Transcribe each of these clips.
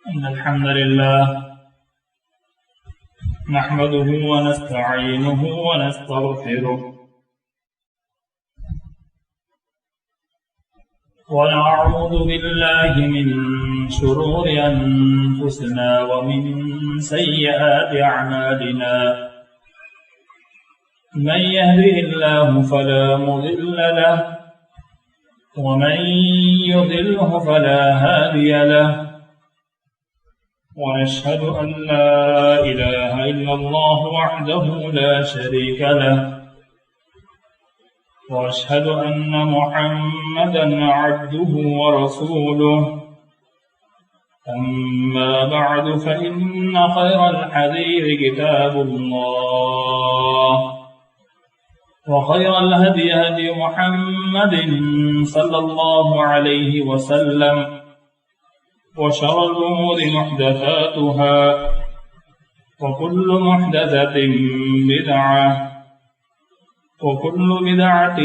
إن الحمد لله نحمده ونستعينه ونستغفره ونعوذ بالله من شرور أنفسنا ومن سيئات أعمالنا من يهده الله فلا مضل له ومن يضلله فلا هادي له ونشهد أن لا إله إلا الله وحده لا شريك له وأشهد أن محمدا عبده ورسوله أما بعد فإن خير الحديث كتاب الله وخير الهدي هدي محمد صلى الله عليه وسلم وشر الأمور محدثاتها وكل محدثة بدعة وكل بدعة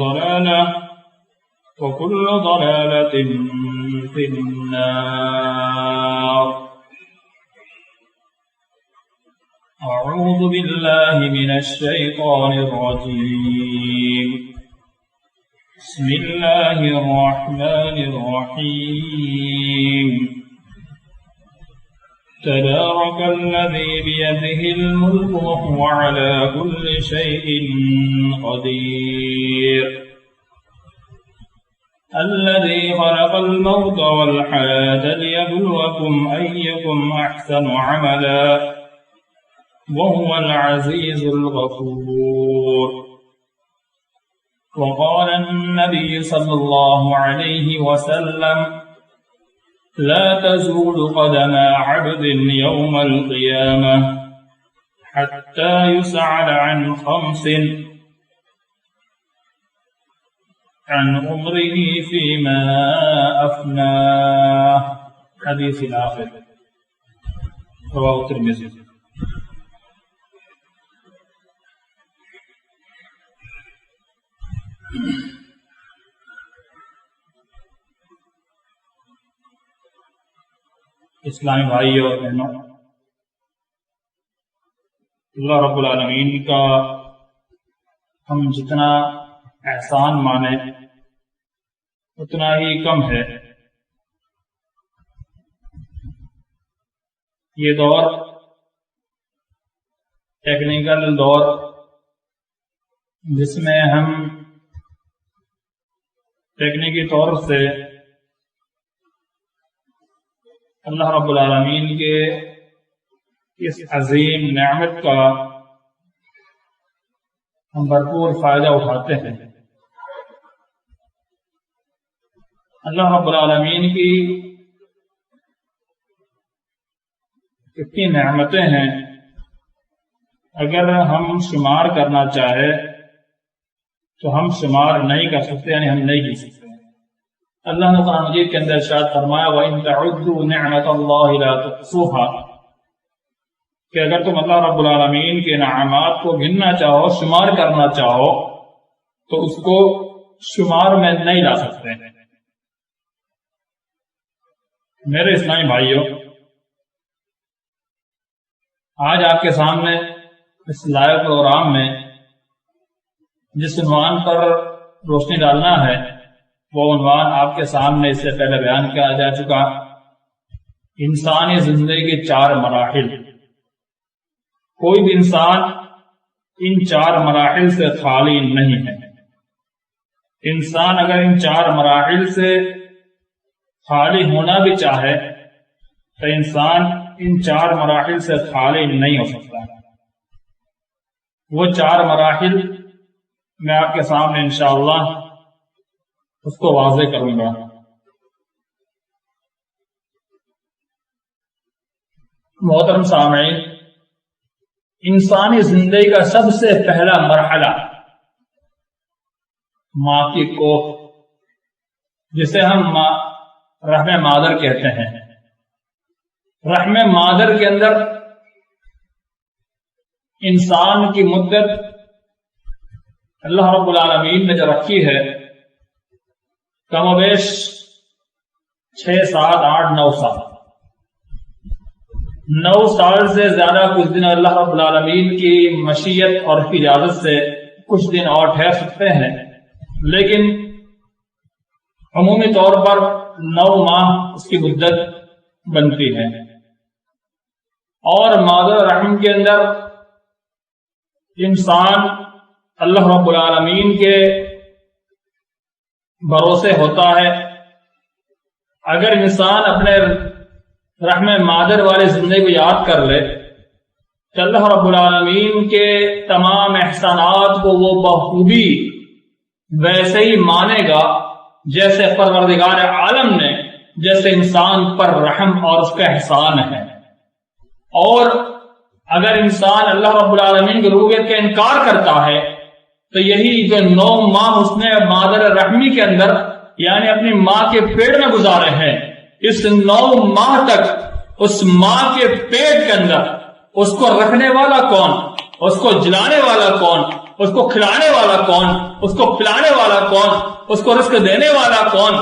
ضلالة وكل ضلالة في النار. أعوذ بالله من الشيطان الرجيم. بسم الله الرحمن الرحيم. تبارك الذي بيده الملك وهو على كل شيء قدير الذي خلق الموت والحياة ليبلوكم أيكم أحسن عملا وهو العزيز الغفور. وقال النبي صلى الله عليه وسلم لا تزول قدم عبد يوم القيامة حتى يسأل عن خمس عن عمره فيما أفناه. حديث الآخر رواه الترمذي. اسلامی بھائی اور بہنوں، اللہ رب العالمین کا ہم جتنا احسان مانیں اتنا ہی کم ہے. یہ دور ٹیکنیکل دور جس میں ہم ٹیکنیکی طور سے اللہ رب العالمین کے اس عظیم نعمت کا ہم بھرپور فائدہ اٹھاتے ہیں. اللہ رب العالمین کی کتنی نعمتیں ہیں، اگر ہم شمار کرنا چاہے تو ہم شمار نہیں کر سکتے، یعنی ہم نہیں کر سکتے. اللہ نے قرآن مجید کے اندر ارشاد فرمایا وَإِن تَعُدُّوا نِعْمَةَ اللَّهِ لَا تُحْصُوهَا، کہ اگر تم اللہ رب العالمین کے انعامات کو گننا چاہو، شمار کرنا چاہو تو اس کو شمار میں نہیں لا سکتے. میرے اسلامی بھائیوں، آج آپ کے سامنے اس لائیو پروگرام میں جس عنوان پر روشنی ڈالنا ہے وہ عنوان آپ کے سامنے اس سے پہلے بیان کیا جا چکا، انسانی زندگی کے 4 مراحل. کوئی بھی انسان ان 4 مراحل سے خالی نہیں ہے. انسان اگر ان 4 مراحل سے خالی ہونا بھی چاہے تو انسان ان 4 مراحل سے خالی نہیں ہو سکتا. وہ 4 مراحل میں آپ کے سامنے انشاءاللہ اس کو واضح کروں گا. محترم سامعین، انسانی زندگی کا سب سے پہلا مرحلہ ماں کی کوکھ، جسے ہم رحم مادر کہتے ہیں. رحم مادر کے اندر انسان کی مدت اللہ رب العالمین نے جو رکھی ہے کم و بیش 6 7 8 9 سال. 9 سال سے زیادہ کچھ دن اللہ رب العالمین کی مشیت اور اس کی اجازت سے کچھ دن اور ٹھہر سکتے ہیں، لیکن عمومی طور پر 9 ماہ اس کی مدت بنتی ہے۔ اور مادر رحم کے اندر انسان اللہ رب العالمین کے بھروسے ہوتا ہے۔ اگر انسان اپنے رحم مادر والی زندگی کو یاد کر لے تو اللہ رب العالمین کے تمام احسانات کو وہ بخوبی ویسے ہی مانے گا جیسے پروردگار عالم نے جیسے انسان پر رحم اور اس کا احسان ہے۔ اور اگر انسان اللہ رب العالمین کی ربوبیت کا انکار کرتا ہے تو یہی جو 9 ماہ اس نے مادر رحمی کے اندر یعنی اپنی ماں کے پیٹ میں گزارے ہیں، اس 9 ماہ تک اس ماں کے پیٹ کے اندر اس کو رکھنے والا کون، اس کو جلانے والا کون، اس کو کھلانے والا کون، اس کو پلانے والا کون، اس کو رزق دینے والا کون؟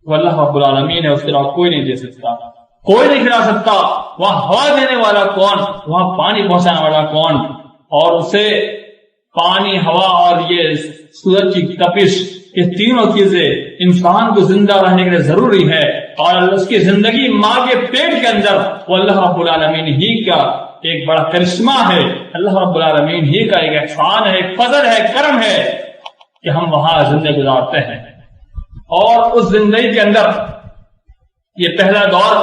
وہ اللہ رب العالمین ہے، اس کے علاوہ کوئی نہیں دے سکتا، کوئی نہیں کھلا سکتا۔ وہاں ہوا دینے والا کون، وہاں پانی پہنچانے والا کون؟ اور اسے پانی، ہوا اور یہ سورج کی تپش، یہ تینوں چیزیں انسان کو زندہ رہنے کے لیے ضروری ہے، اور اس کی زندگی ماں کے پیٹ کے اندر وہ اللہ رب العالمین ہی کا ایک بڑا کرشمہ ہے، اللہ رب العالمین ہی کا ایک احسان ہے، ایک فضل ہے، کرم ہے کہ ہم وہاں زندگی گزارتے ہیں۔ اور اس زندگی کے اندر یہ پہلا دور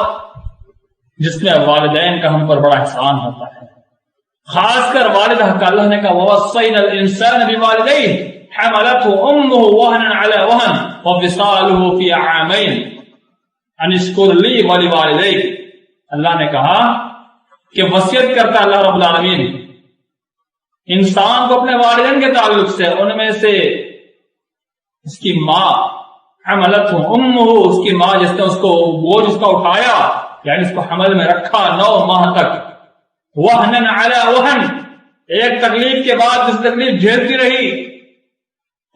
جس میں والدین کا ہم پر بڑا احسان ہوتا ہے، خاص کر والدہ کا اللہ نے کہا وَوَصَّيْنَا الْإِنسَانَ بِوَالِدَيْهِ حَمَلَتْهُ أُمُّهُ وَهْنًا عَلَى وَهْنٍ وَفِصَالُهُ فِي عَامَيْنِ أَنِ اشْكُرْ لِي وَلِوَالِدَيْكَ۔ اللہ نے کہا کہ وصیت کرتا اللہ رب العالمین انسان کو اپنے والدین کے تعلق سے، ان میں سے اس کی ماں حملتہ امہ، اس کی ماں جس نے اس کو بوجھ اس کا اٹھایا یعنی اس کو حمل میں رکھا 9 ماہ تک، وہن علی وہن، ایک تکلیف کے بعد اس تکلیف جھیلتی رہی،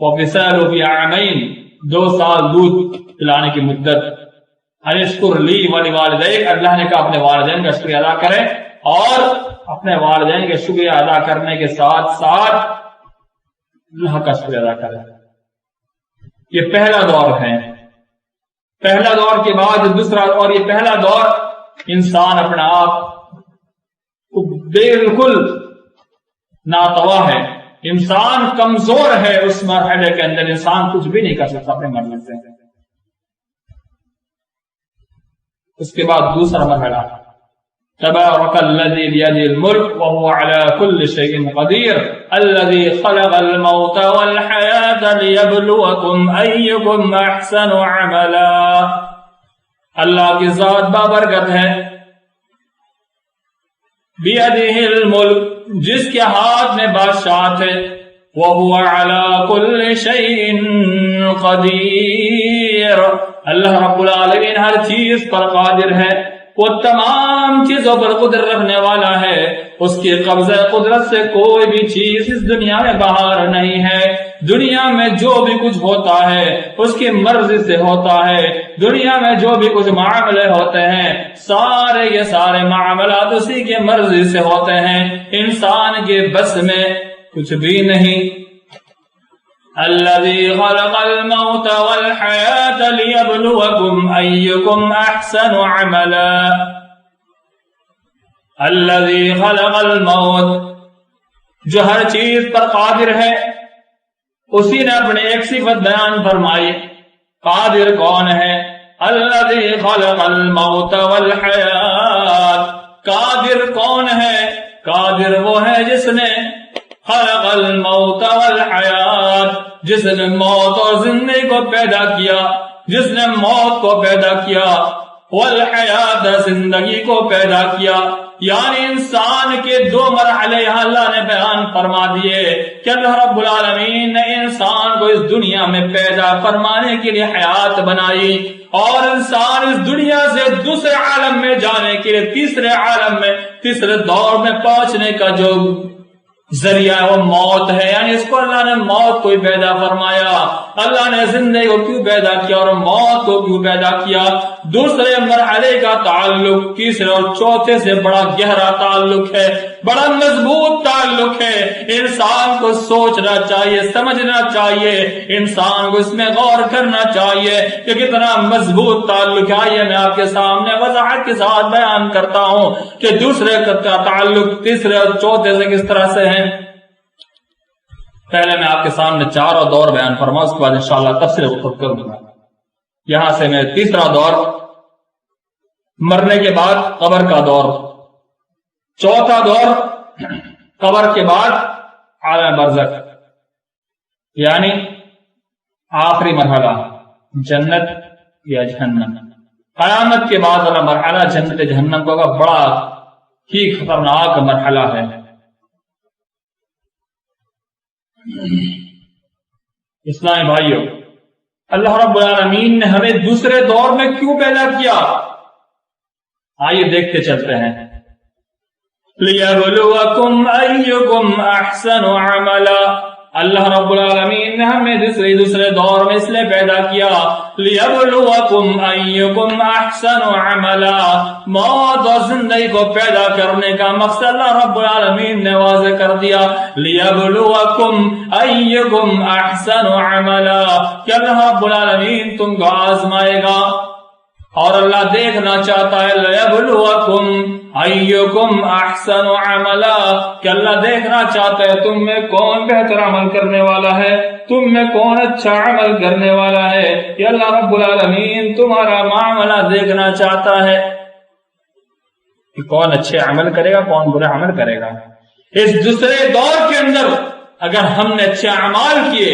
وفصالہ فی عامین، 2 سال دودھ پلانے کی مدت، ان اشکر لی ولوالدیک، اللہ نے کہا اپنے والدین کا شکریہ ادا کریں، اور اپنے والدین کے شکریہ ادا کرنے کے ساتھ ساتھ اللہ کا شکریہ ادا کریں۔ یہ پہلا دور ہے۔ پہلا دور کے بعد دوسرا، اور یہ پہلا دور انسان اپنا آپ کو بالکل ناتوا ہے، انسان کمزور ہے، اس مرحلے کے اندر انسان کچھ بھی نہیں کر سکتا اپنے مرضی سے۔ اس کے بعد دوسرا مرحلہ تبارک الذی بیدہ الملک وهو على كل شیء قدیر الذی خلق الموت والحیاة لیبلوکم ایکم احسن عملا۔ اللہ کی ذات بابرکت ہے، بیدہ الملک، جس کے ہاتھ میں بادشاہت ہے، وهو على كل شيء قدیر، اللہ رب العالمین ہر چیز پر قادر ہے، وہ تمام چیزوں پر قدرت رکھنے والا ہے، اس کی قبضہ قدرت سے کوئی بھی چیز اس دنیا میں باہر نہیں ہے۔ دنیا میں جو بھی کچھ ہوتا ہے اس کی مرضی سے ہوتا ہے، دنیا میں جو بھی کچھ معاملے ہوتے ہیں سارے کے سارے معاملات اسی کے مرضی سے ہوتے ہیں، انسان کے بس میں کچھ بھی نہیں۔ الذي خلق الموت والحياة ليبلوكم أيكم أحسن عملا۔ الذي خلق الموت، جو ہر چیز پر قادر ہے، اسی نے اپنے ایک صفت بیان فرمائی، قادر کون ہے؟ الذي خلق الموت والحياة، قادر کون ہے؟ قادر وہ ہے جس نے خلق الموت والحیات، جس نے موت اور زندگی کو پیدا کیا، جس نے موت کو پیدا کیا، والحیات، زندگی کو پیدا کیا، یعنی انسان کے 2 مرحلے یہاں اللہ نے بیان فرما دیے کہ اللہ رب العالمین نے انسان کو اس دنیا میں پیدا فرمانے کے لیے حیات بنائی، اور انسان اس دنیا سے دوسرے عالم میں جانے کے لیے تیسرے عالم میں، تیسرے دور میں پہنچنے کا جو ذریعہ وہ موت ہے، یعنی اس کو اللہ نے موت کو ہی پیدا فرمایا۔ اللہ نے زندگی کو کیوں پیدا کیا اور موت کو کیوں پیدا کیا؟ دوسرے مرحلے کا تعلق تیسرے اور چوتھے سے بڑا گہرا تعلق ہے، بڑا مضبوط تعلق ہے۔ انسان کو سوچنا چاہیے، سمجھنا چاہیے، انسان کو اس میں غور کرنا چاہیے کہ کتنا مضبوط تعلق ہے۔ آئیے میں آپ کے سامنے وضاحت کے ساتھ بیان کرتا ہوں کہ دوسرے کا تعلق تیسرے اور چوتھے سے کس طرح سے ہے۔ پہلے میں آپ کے سامنے چاروں دور بیان فرماؤں، اس کے بعد انشاءاللہ تفصیل خود کروں گا۔ یہاں سے میں تیسرا دور مرنے کے بعد قبر کا دور، چوتھا دور قبر کے بعد عالم برزخ، یعنی آخری مرحلہ جنت یا جہنم۔ قیامت کے بعد والا مرحلہ جنت جہنم کا بڑا ہی خطرناک مرحلہ ہے۔ اسلامی بھائیوں، اللہ رب العالمین نے ہمیں دوسرے دور میں کیوں پیدا کیا؟ آئیے دیکھتے چلتے ہیں۔ لِيَبْلُوَكُمْ أَيُّكُمْ أَحْسَنُ عَمَلًا، اللہ رب العالمین نے ہمیں دوسرے دور میں اس لیے پیدا کیا، لِيَبْلُوَكُمْ أَيُّكُمْ أَحْسَنُ عَمَلًا، موت اور زندگی کو پیدا کرنے کا مقصد اللہ رب العالمین نے واضح کر دیا۔ لِيَبْلُوَكُمْ أَيُّكُمْ أَحْسَنُ عَمَلًا، کہ اللہ رب العالمین تم کو آزمائے گا، اور اللہ دیکھنا چاہتا ہے لِيَبْلُوَكُمْ أَيُّكُمْ أَحْسَنُ عَمَلًا، کہ اللہ دیکھنا چاہتا ہے تم میں کون بہتر عمل کرنے والا ہے، تم میں کون اچھا عمل کرنے والا ہے۔ یہ اللہ رب العالمین تمہارا معاملہ دیکھنا چاہتا ہے کہ کون اچھے عمل کرے گا، کون برا عمل کرے گا۔ اس دوسرے دور کے اندر اگر ہم نے اچھے اعمال کیے،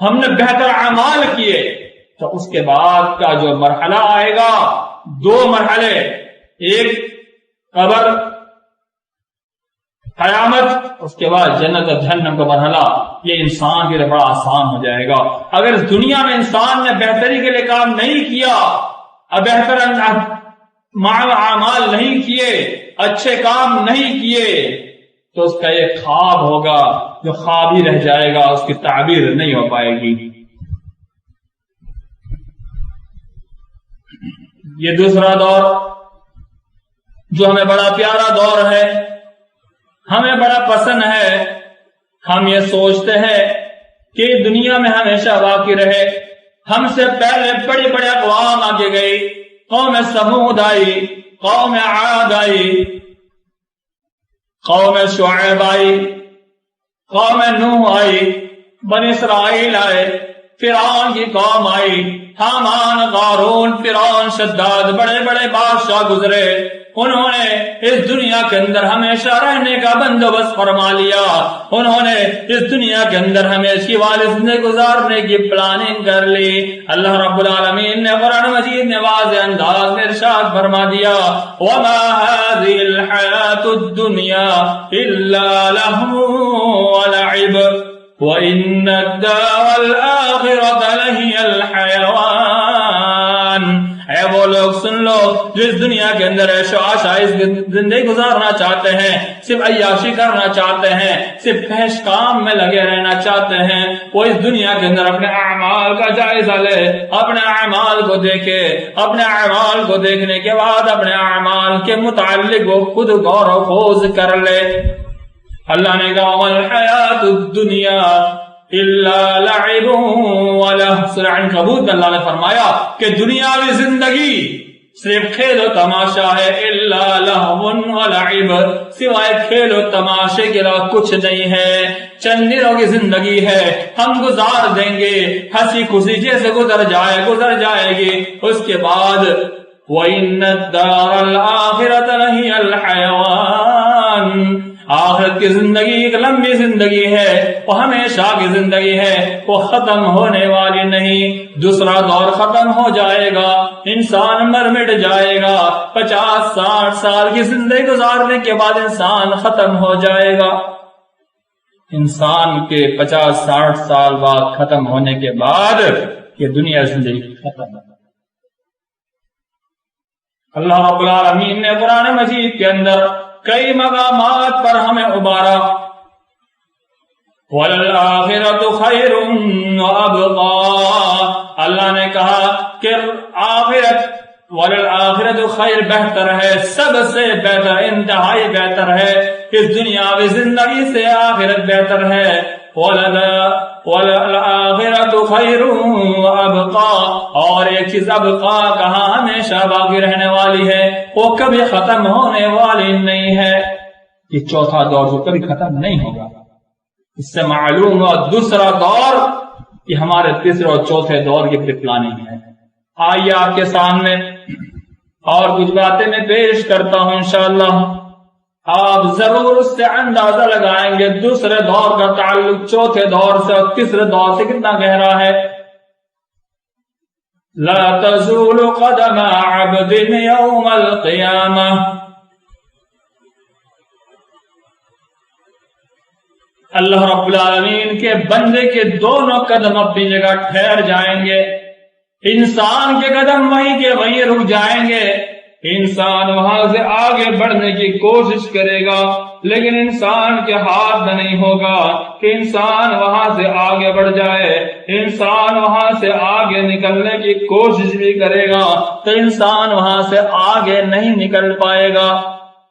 ہم نے بہتر اعمال کیے، تو اس کے بعد کا جو مرحلہ آئے گا، دو مرحلے، ایک قبر قیامت، اس کے بعد جنت اور جہنم کا مرحلہ، یہ انسان کے لیے بڑا آسان ہو جائے گا۔ اگر اس دنیا میں انسان نے بہتری کے لیے کام نہیں کیا، بہتر اعمال نہیں کیے، اچھے کام نہیں کیے، تو اس کا ایک خواب ہوگا جو خواب ہی رہ جائے گا، اس کی تعبیر نہیں ہو پائے گی۔ یہ دوسرا دور جو ہمیں بڑا پیارا دور ہے، ہمیں بڑا پسند ہے، ہم یہ سوچتے ہیں کہ دنیا میں ہمیشہ باقی رہے۔ ہم سے پہلے بڑے بڑے اقوام آگے گئی، قوم سمود آئی، قوم عاد آئی، قوم شعیب آئی، قوم نوح آئی، بنی اسرائیل آئے، فرعون کی قوم آئی، حامان، قارون، فرعون، شداد، بڑے بڑے بادشاہ گزرے۔ انہوں نے اس دنیا کے اندر ہمیشہ رہنے کا بندوبست فرما لیا، انہوں نے اس دنیا کے اندر ہمیشہ والی زندگی گزارنے کی پلاننگ کر لی۔ اللہ رب العالمین نے قرآن مجید میں واضح انداز میں ارشاد فرما دیا، وَمَا هَذِهِ الْحَيَاةُ الدُّنْيَا إِلَّا لَهْوٌ وَلَعِبٌ وَإِنَّ الدَّارَ الْآخِرَةَ لَهِيَ الْحَيَوَانُ۔ اے وہ لوگ سن لو جو اس دنیا کے اندر عیش و عشائش زندگی گزارنا چاہتے ہیں، صرف عیاشی کرنا چاہتے ہیں، صرف فحش کام میں لگے رہنا چاہتے ہیں، وہ اس دنیا کے اندر اپنے اعمال کا جائزہ لے، اپنے اعمال کو دیکھے، اپنے اعمال کو دیکھنے کے بعد اپنے اعمال کے متعلق وہ خود غور و خوض کر لے۔ اللہ نے کہا وَمَا الْحَيَاةُ الدُّنْيَا إِلَّا لَعِبٌ وَلَهْوٌ۔ سورہ عنکبوت میں اللہ نے فرمایا کہ دنیاوی زندگی صرف کھیل و تماشا ہے، إِلَّا لَهْوٌ وَلَعِبٌ، سوائے کھیل و تماشے کے علاوہ کچھ نہیں ہے۔ چند دنوں کی زندگی ہے، ہم گزار دیں گے، ہنسی خوشی جیسے گزر جائے گی، اس کے بعد وَإِنَّ الدَّارَ الْآخِرَةَ لَهِيَ الْحَيَوَانُ، آخرت کی زندگی ایک لمبی زندگی ہے، وہ ہمیشہ کی زندگی ہے، وہ ختم ہونے والی نہیں۔ دوسرا دور ختم ہو جائے گا، انسان مٹ جائے گا، 50-60 سال کی زندگی گزارنے کے بعد انسان ختم ہو جائے گا۔ انسان کے 50-60 سال بعد ختم ہونے کے بعد یہ دنیا زندگی ختم ہے۔ اللہ رب العالمین نے قرآن مجید کے اندر کئی مقامات پر ہمیں ابارا وَلَلْآخِرَةُ خَيْرٌ وَأَبْقَىٰ، اللہ نے کہا کہ آخرت، وَلَلْآخِرَةُ خیر بہتر ہے، سب سے بہتر، انتہائی بہتر ہے، اس دنیاوی زندگی سے آخرت بہتر ہے۔ وَلَلْآخِرَةُ خَيْرٌ وَأَبْقَىٰ، اور ایک چیز ابقا کہاں، ہمیشہ باقی رہنے والی ہے، وہ کبھی ختم ہونے والی نہیں ہے۔ یہ چوتھا دور جو کبھی ختم نہیں ہوگا، اس سے معلوم ہوا دوسرا دور یہ ہمارے تیسرے اور چوتھے دور کی پلاننگ ہے۔ آئیے آپ کے سامنے اور کچھ باتیں میں پیش کرتا ہوں، انشاءاللہ آپ ضرور اس سے اندازہ لگائیں گے دوسرے دور کا تعلق چوتھے دور سے اور تیسرے دور سے کتنا گہرا ہے۔ لا تزول قدم عبد یوم القیامہ، اللہ رب العالمین کے بندے کے دونوں قدم اپنی جگہ ٹھہر جائیں گے، انسان کے قدم وہیں کے وہیں رک جائیں گے، انسان وہاں سے آگے بڑھنے کی کوشش کرے گا، لیکن انسان کے ہاتھ میں نہیں ہوگا کہ انسان وہاں سے آگے بڑھ جائے۔ انسان وہاں سے آگے نکلنے کی کوشش بھی کرے گا تو انسان وہاں سے آگے نہیں نکل پائے گا۔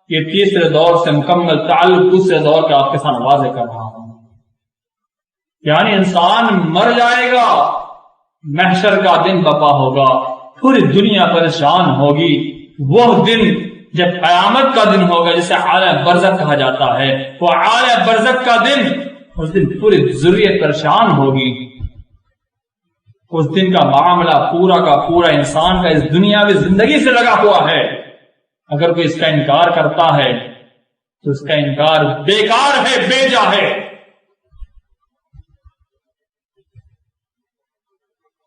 یہ تیسرے دور سے مکمل تعلق دوسرے دور کا آپ کے ساتھ واضح کر رہا ہوں، یعنی انسان مر جائے گا، محشر کا دن بپا ہوگا، پوری دنیا پریشان ہوگی۔ وہ دن جب قیامت کا دن ہوگا جسے عالم برزخ کہا جاتا ہے، وہ عالم برزخ کا دن، اس دن پوری ذریت پریشان ہوگی۔ اس دن کا معاملہ پورا کا پورا انسان کا اس دنیاوی زندگی سے لگا ہوا ہے۔ اگر کوئی اس کا انکار کرتا ہے تو اس کا انکار بیکار ہے، بیجا ہے۔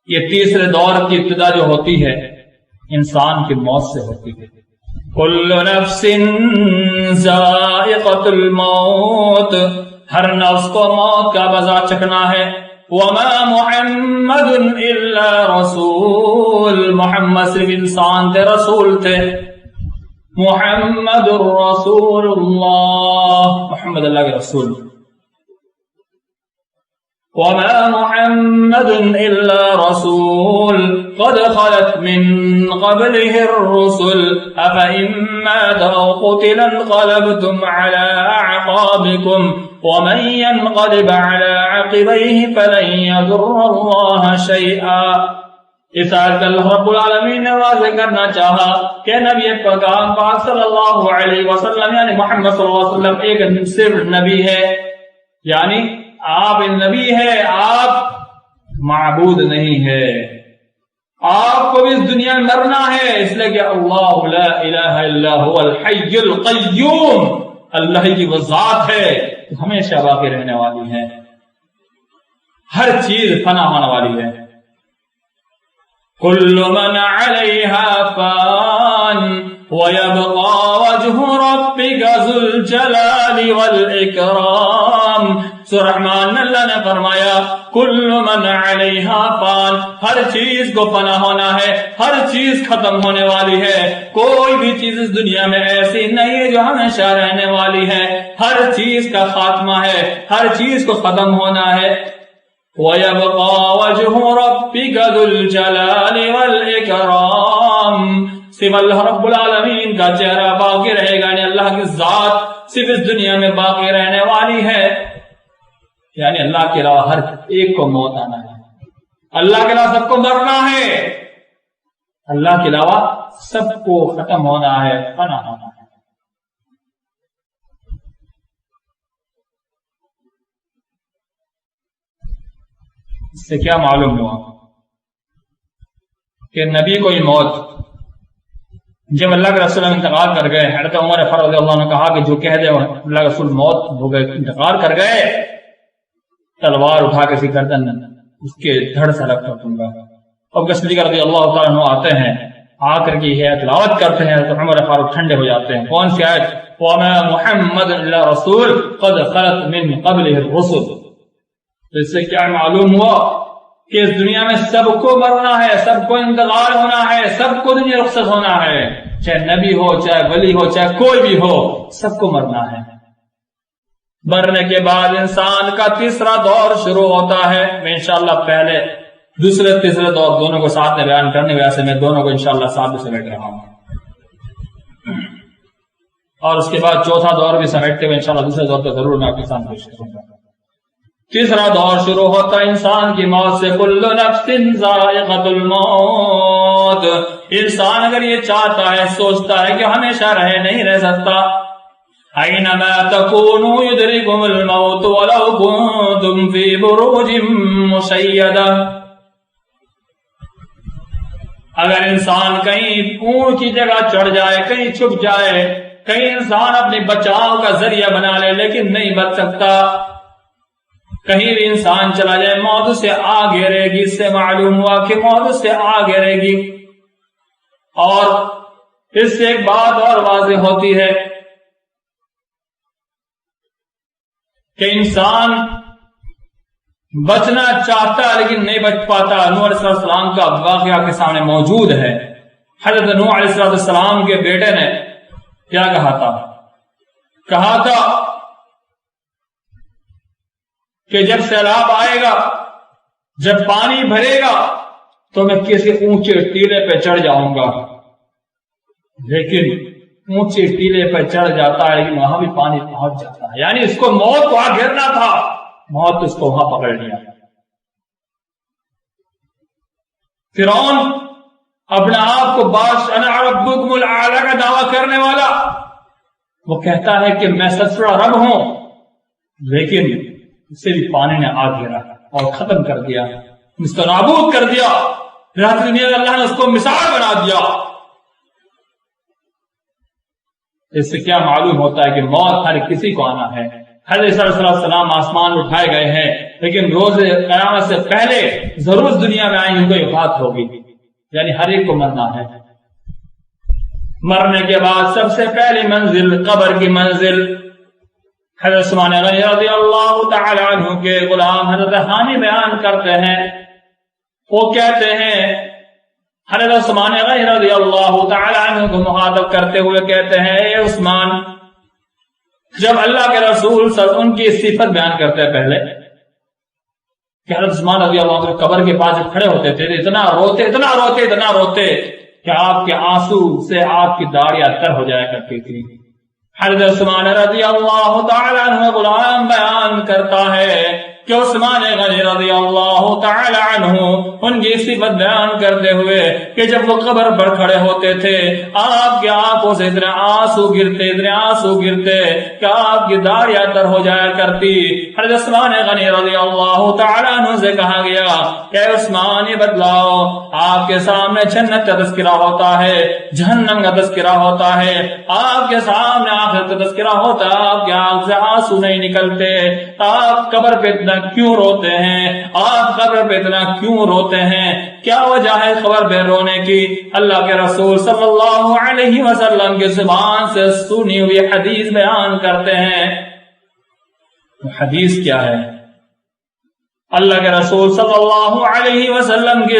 یہ تیسرے دور کی ابتدا جو ہوتی ہے انسان کی موت سے ہوتی ہے۔ کل نفس ذائقۃ الموت، ہر نفس کو موت کا مزہ چکھنا ہے۔ وما محمد الا رسول، محمد صرف انسان تھے، رسول تھے۔ محمد الرسول اللہ، محمد اللہ کے رسول۔ وما محمد الا رسول قد خلت من قبله الرسل افإن مات او قتل انقلبتم على اعقابكم ومن ينقلب على عقبيه فلن يضر الله شيئا۔ اس آیت اللہ رب العالمین نے واضح کرنا چاہا کہ نبی پاک صلی اللہ علیہ وسلم یعنی محمد صلی اللہ علیہ وسلم ایک صرف نبی ہے، یعنی آپ نبی ہے، آپ معبود نہیں ہے۔ آپ کو بھی اس دنیا میں مرنا ہے، اس لیے کہ اللہ لا الہ الا هو الحی القیوم، اللہ کی وہ ذات ہے ہمیشہ باقی رہنے والی ہے، ہر چیز فنا ہونے والی ہے۔ کل من علیہا فان وَيَبْقَى وَجْهُ رَبِّكَ ذُو الْجَلَالِ وَالْإِكْرَامِ۔ سورہ رحمان میں اللہ نے فرمایا کل من علیہا فان، ہر چیز کو فنا ہونا ہے، ہر چیز ختم ہونے والی ہے، کوئی بھی چیز اس دنیا میں ایسی نہیں ہے جو ہمیشہ رہنے والی ہے، ہر چیز کا خاتمہ ہے، ہر چیز کو ختم ہونا ہے۔ وَيَبْقَى وَجْهُ رَبِّكَ ذُو الْجَلَالِ وَالْإِكْرَامِ، صرف اللہ رب العالمین کا چہرہ باقی رہے گا، یعنی اللہ کی ذات صرف اس دنیا میں باقی رہنے والی ہے، یعنی اللہ کے علاوہ ہر ایک کو موت آنا ہے، اللہ کے علاوہ سب کو مرنا ہے، اللہ کے علاوہ سب کو ختم ہونا ہے، فنا ہونا ہے۔ اس سے کیا معلوم ہوا کہ نبی کو یہ موت، جب اللہ کے رسول انتقال کر گئے، حضرت عمر فاروق رضی اللہ عنہ نے کہا کہ جو کہہ دے اللہ کے رسول موت ہو گئے، انتقال کر گئے، تلوار اٹھا کے گردن اس کے دھڑ سے الگ کر دوں گا۔ اب صدیق رضی اللہ تعالیٰ عنہ آتے ہیں، آ کر کے یہ تلاوت کرتے ہیں تو عمر فاروق ٹھنڈے ہو جاتے ہیں۔ کون سی آیت؟ وَمَا مُحَمَّدٌ إِلَّا رَسُولٌ قَدْ خَلَتْ مِن قَبْلِهِ الرُّسُلُ۔ تو اس سے کیا معلوم ہوا کہ اس دنیا میں سب کو مرنا ہے، سب کو انتقال ہونا ہے، سب کو دنیا رخصت ہونا ہے، چاہے نبی ہو، چاہے ولی ہو، چاہے کوئی بھی ہو، سب کو مرنا ہے۔ مرنے کے بعد انسان کا تیسرا دور شروع ہوتا ہے. میں انشاءاللہ پہلے دوسرے تیسرے دور دونوں کو ساتھ میں بیان کرنے کی وجہ سے میں دونوں کو انشاءاللہ ساتھ میں سمیٹ رہا ہوں, اور اس کے بعد چوتھا دور بھی سمیٹتے ہوئے انشاءاللہ دوسرے دور پہ ضرور میں آپ کے سامنے پیش کروں گا. تیسرا دور شروع ہوتا ہے انسان کی موت سے. کل نفس ذائقۃ الموت. انسان اگر یہ چاہتا ہے, سوچتا ہے کہ ہمیشہ رہے, نہیں رہ سکتا. اینما تکونوا یدرککم الموت ولو کنتم فی بروج مشیدہ. اگر انسان کہیں اونٹ کی جگہ چڑھ جائے, کہیں چھپ جائے, کہیں انسان اپنے بچاؤ کا ذریعہ بنا لے لیکن نہیں بچ سکتا. کہیں بھی انسان چلا جائے, موت سے آ گرے گی. اس سے معلوم ہوا کہ موت سے آ گرے گی. اور اس سے ایک بات اور واضح ہوتی ہے کہ انسان بچنا چاہتا ہے لیکن نہیں بچ پاتا. نوح علیہ السلام کا واقعہ کے سامنے موجود ہے. حضرت نوح علیہ السلام کے بیٹے نے کیا کہا تھا کہ جب سیلاب آئے گا, جب پانی بھرے گا تو میں کسی اونچے ٹیلے پہ چڑھ جاؤں گا. لیکن اونچے ٹیلے پہ چڑھ جاتا ہے لیکن وہاں بھی پانی پہنچ جاتا ہے. یعنی اس کو موت وہاں گرنا تھا, موت اس کو وہاں پکڑ لیا. فرعون اپنے آپ کو بادشاہ انا ربکم الاعلی کا دعویٰ کرنے والا, وہ کہتا ہے کہ میں سب سے بڑا رب ہوں, لیکن اسے بھی پانی نے آ گرا اور ختم کر دیا, مستنابود کر دیا. اللہ نے اس کو مثال بنا دیا. اس سے کیا معلوم ہوتا ہے کہ موت ہر کسی کو آنا ہے. حضرت صلی اللہ علیہ وسلم آسمان اٹھائے گئے ہیں, لیکن روز قیامت سے پہلے ضرور دنیا میں آئیں گے, ان کو وفات ہوگی. یعنی ہر ایک کو مرنا ہے. مرنے کے بعد سب سے پہلی منزل قبر کی منزل. حضرت عثمان غنی رضی اللہ تعالی عنہ کے غلام حضرت حانی بیان کرتے ہیں, وہ کہتے ہیں, حضرت عثمان غنی رضی اللہ تعالی عنہ کو مخاطب کرتے ہوئے کہتے ہیں, اے عثمان, جب اللہ کے رسول ان کی صفت بیان کرتے ہیں پہلے کہ حضرت عثمان رضی اللہ عنہ قبر کے پاس جب کھڑے ہوتے تھے اتنا روتے کہ آپ کے آنسو سے آپ کی داڑیاں تر ہو جایا کرتی تھی. حضرت عثمان رضی اللہ تعالی عنہ غلام بیان کرتا ہے کہ عثمان غنی رضی اللہ تعالی عنہ ان کی صفت بیان کرتے ہوئے کہ جب وہ قبر پر کھڑے ہوتے تھے آپ کی آنکھوں سے اتنے آنسو گرتے کہ آپ کی داڑیاں تر ہو جایا کرتی. حضرت عثمان غنی رضی اللہ تعالی عنہ سے کہا گیا کہ عثمان یہ بتلاؤ, آپ کے سامنے جنت کا تذکرہ ہوتا ہے, جہنم کا تذکرہ ہوتا ہے, آپ کے سامنے آخرت کا تذکرہ ہوتا ہے, آپ کے آنکھ سے آنسو نہیں نکلتے, آپ قبر پہ اتنا کیوں روتے ہیں, آپ قبر پہ اتنا کیوں روتے ہیں, کیا وجہ ہے قبر پہ رونے کی؟ اللہ کے رسول صلی اللہ علیہ وسلم کی زبان سے سنی ہوئی حدیث بیان کرتے ہیں. حدیث کیا ہے؟ اللہ کے رسول صلی اللہ علیہ وسلم کی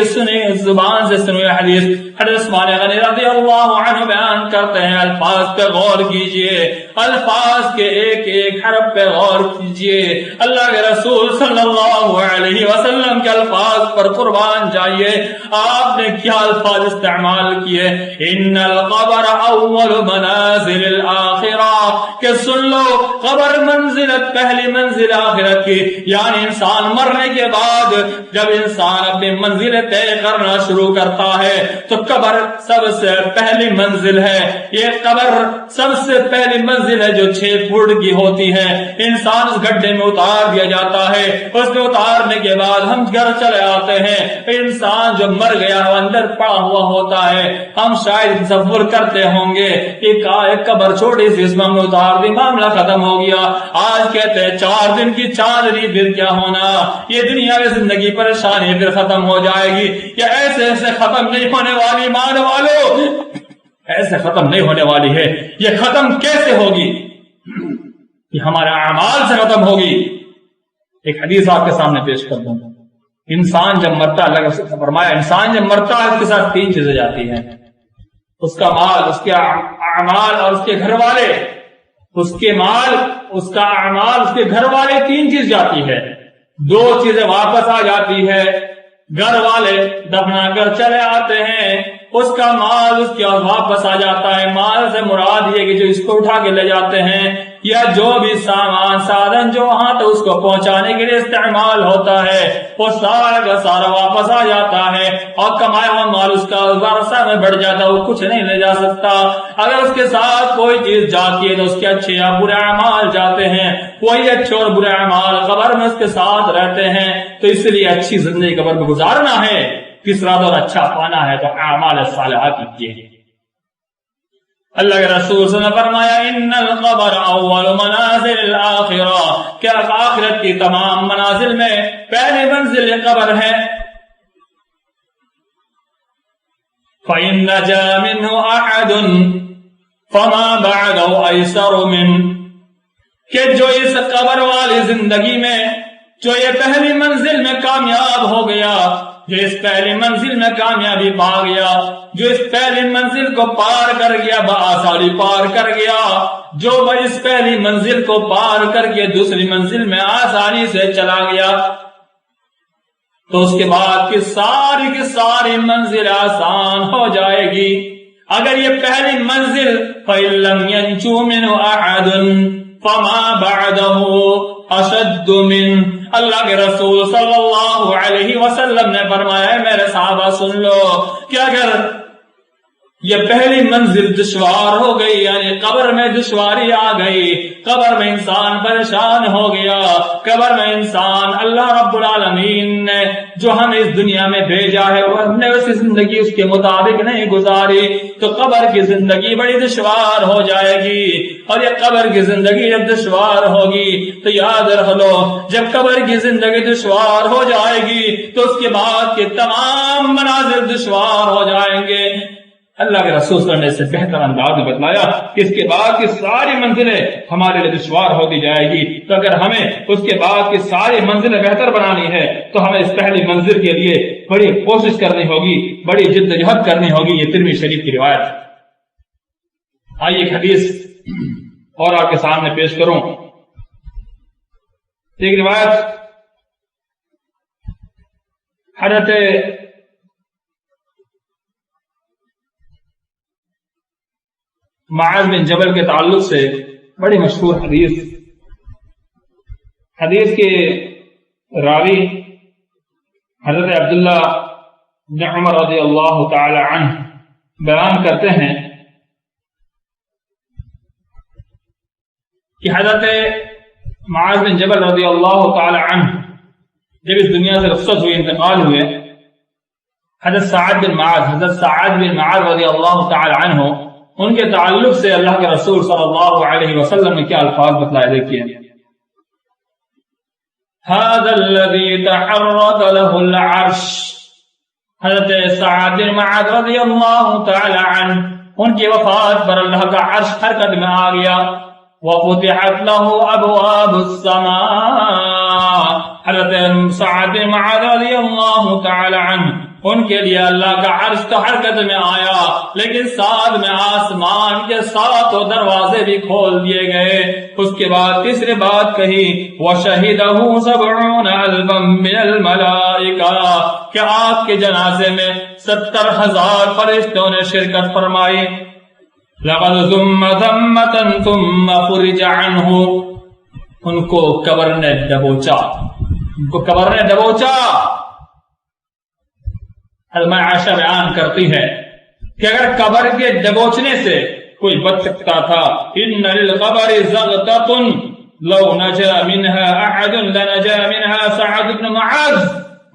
زبان سے سنی ہوئی حدیث. حضرت عثمان غنی رضی اللہ عنہ بیان کرتے ہیں, الفاظ پہ غور کیجئے, الفاظ کے ایک ایک حرف پہ غور کیجئے. اللہ کے رسول صلی اللہ علیہ وسلم کے الفاظ پر قربان جائیے. آپ نے کیا الفاظ استعمال کیے؟ ان القبر اول منازل الاخرہ, کہ سن لو قبر منزلت پہلی منزل آخرت کی. یعنی انسان مرنے کے بعد جب انسان اپنی منزل طے کرنا شروع کرتا ہے تو قبر سب سے پہلی منزل ہے. یہ قبر سب سے پہلی منزل ہے جو 6 فٹ کی ہوتی ہے. انسان اس گڈھے میں اتار دیا جاتا ہے, اس میں اتارنے کے بعد ہم گھر چلے آتے ہیں. انسان جو مر گیا وہ اندر پڑا ہوا ہوتا ہے. ہم شاید تصور کرتے ہوں گے کہ ایک قبر چھوٹی سی, اس میں ہم نے اتار دی, معاملہ ختم ہو گیا. آج کہتے ہیں 4 دن کی چاندنی, پھر کیا ہونا, یہ دنیا کی زندگی پریشانی پھر ختم ہو جائے گی. یہ ایسے ختم نہیں ہونے والی, مان والو, ایسے ختم نہیں ہونے والی ہے. یہ ختم کیسے ہوگی؟ یہ ہمارے اعمال سے ختم ہوگی. ایک حدیث آپ کے سامنے پیش کر دوں. انسان جب مرتا, اللہ نے فرمایا انسان جب مرتا ہے اس کے ساتھ 3 چیزیں جاتی ہیں, اس کا مال, اس کے اعمال اور اس کے گھر والے. اس کے مال، اس کا اعمال، اس کے گھر والے 3 چیز جاتی ہے، 2 چیزیں واپس آ جاتی ہے، گھر والے دفنا کر چلے آتے ہیں، اس کا مال اس کے واپس آ جاتا ہے۔ مال سے مراد یہ کہ جو اس کو اٹھا کے لے جاتے ہیں یا جو بھی سامان سادن جو وہاں تو اس کو پہنچانے کے لیے استعمال ہوتا ہے وہ سارا کا سارا واپس آ جاتا ہے، اور کمایا ہوا مال اس کا ورثہ میں بڑھ جاتا ہے، وہ کچھ نہیں لے جا سکتا۔ اگر اس کے ساتھ کوئی چیز جاتی ہے تو اس کے اچھے یا برے اعمال جاتے ہیں، وہی اچھے اور برے اعمال قبر میں اس کے ساتھ رہتے ہیں۔ تو اس لیے اچھی زندگی قبر میں گزارنا ہے، کس رات اور اچھا پانا ہے تو اعمال صالحہ کیجیے۔ اللہ کے رسول صلی اللہ علیہ وسلم نے فرمایا ان القبر اول منازل الاخرہ، کہ آخرت کی تمام منازل میں پہلی منزل قبر ہے۔ فإن نجا منه أحد فما بعده أيسر منه، کہ جو اس قبر والی زندگی میں جو یہ پہلی منزل میں کامیاب ہو گیا، جو اس پہلی منزل میں کامیابی پا گیا، جو اس پہلی منزل کو پار کر گیا، بآسانی پار کر گیا، جو اس پہلی منزل کو پار کر کے دوسری منزل میں آسانی سے چلا گیا، تو اس کے بعد کی ساری منزل آسان ہو جائے گی۔ اگر یہ پہلی منزل فَإِن لَّمْ يَنْجُ مِنْهُ أَحَدٌ فَمَا بَعْدَهُ أَشَدُّ مِنْهُ، اللہ کے رسول صلی اللہ علیہ وسلم نے فرمایا، میرے صحابہ سن لو کہ اگر یہ پہلی منزل دشوار ہو گئی، یعنی قبر میں دشواری آ گئی، قبر میں انسان پریشان ہو گیا، قبر میں انسان اللہ رب العالمین نے جو ہمیں اس دنیا میں بھیجا ہے اور ہم نے اسی زندگی اس کے مطابق نہیں گزاری، تو قبر کی زندگی بڑی دشوار ہو جائے گی۔ اور یہ قبر کی زندگی جب دشوار ہوگی تو یاد رکھ لو، جب قبر کی زندگی دشوار ہو جائے گی تو اس کے بعد کے تمام مناظر دشوار ہو جائیں گے۔ اللہ کے رسول صلی اللہ علیہ وسلم نے اس سے بہتر انداز میں بتلایا کہ اس کے بعد کی ساری منزلیں ہمارے لیے دشوار ہوتی جائے گی، تو اگر ہمیں اس کے بعد کی ساری منزلیں بہتر بنانی ہے تو ہمیں اس پہلی منزل کے لیے بڑی کوشش کرنی ہوگی، بڑی جدوجہد کرنی ہوگی۔ یہ ترمذی شریف کی روایت ہے۔ آئیے ایک حدیث اور آپ کے سامنے پیش کروں۔ ایک روایت حضرت معاذ بن جبل کے تعلق سے بڑی مشہور حدیث کے راوی حضرت عبداللہ بن عمر رضی اللہ تعالی عنہ بیان کرتے ہیں کہ حضرت معاذ بن جبل رضی اللہ تعالی عنہ جب اس دنیا سے رخصت ہوئے، انتقال ہوئے، حضرت سعد بن معاذ رضی اللہ تعالی عنہ ان کے تعلق سے اللہ کے رسول صلی اللہ علیہ وسلم نے کیا الفاظ بتلائے، دیکھیے۔ هذا الذي تحرك له العرش، حضرت سعد بن معاذ رضی اللہ تعالی عنہ ان کی وفات پر اللہ کا عرش حرکت میں آ گیا۔ وفتحت له ابواب السماء، حضرت سعد بن معاذ رضی اللہ تعالی عنہ ان کے لیے اللہ کا عرش تو حرکت میں آیا، لیکن ساتھ میں آسمان کے 7 دروازے بھی کھول دیے گئے۔ اس کے بعد تیسری بات کہی، وَشَهِدَهُ 70 أَلْفًا مِّنَ الْمَلَائِكَةِ، کہ آپ کے جنازے میں 70,000 فرشتوں نے شرکت فرمائی۔ لَقَدْ ثُمَّ ثَمَّةً ثُمَّ فُرِجَ عَنْهُ، ان کو قبر نے دبوچا۔ حضرت عائشہ بیان کرتی ہے کہ اگر قبر کے دبوچنے سے کوئی بچ سکتا تھا، ان للقبر زغطۃ لو نجا منها احد لنجا منها سعد بن معاذ۔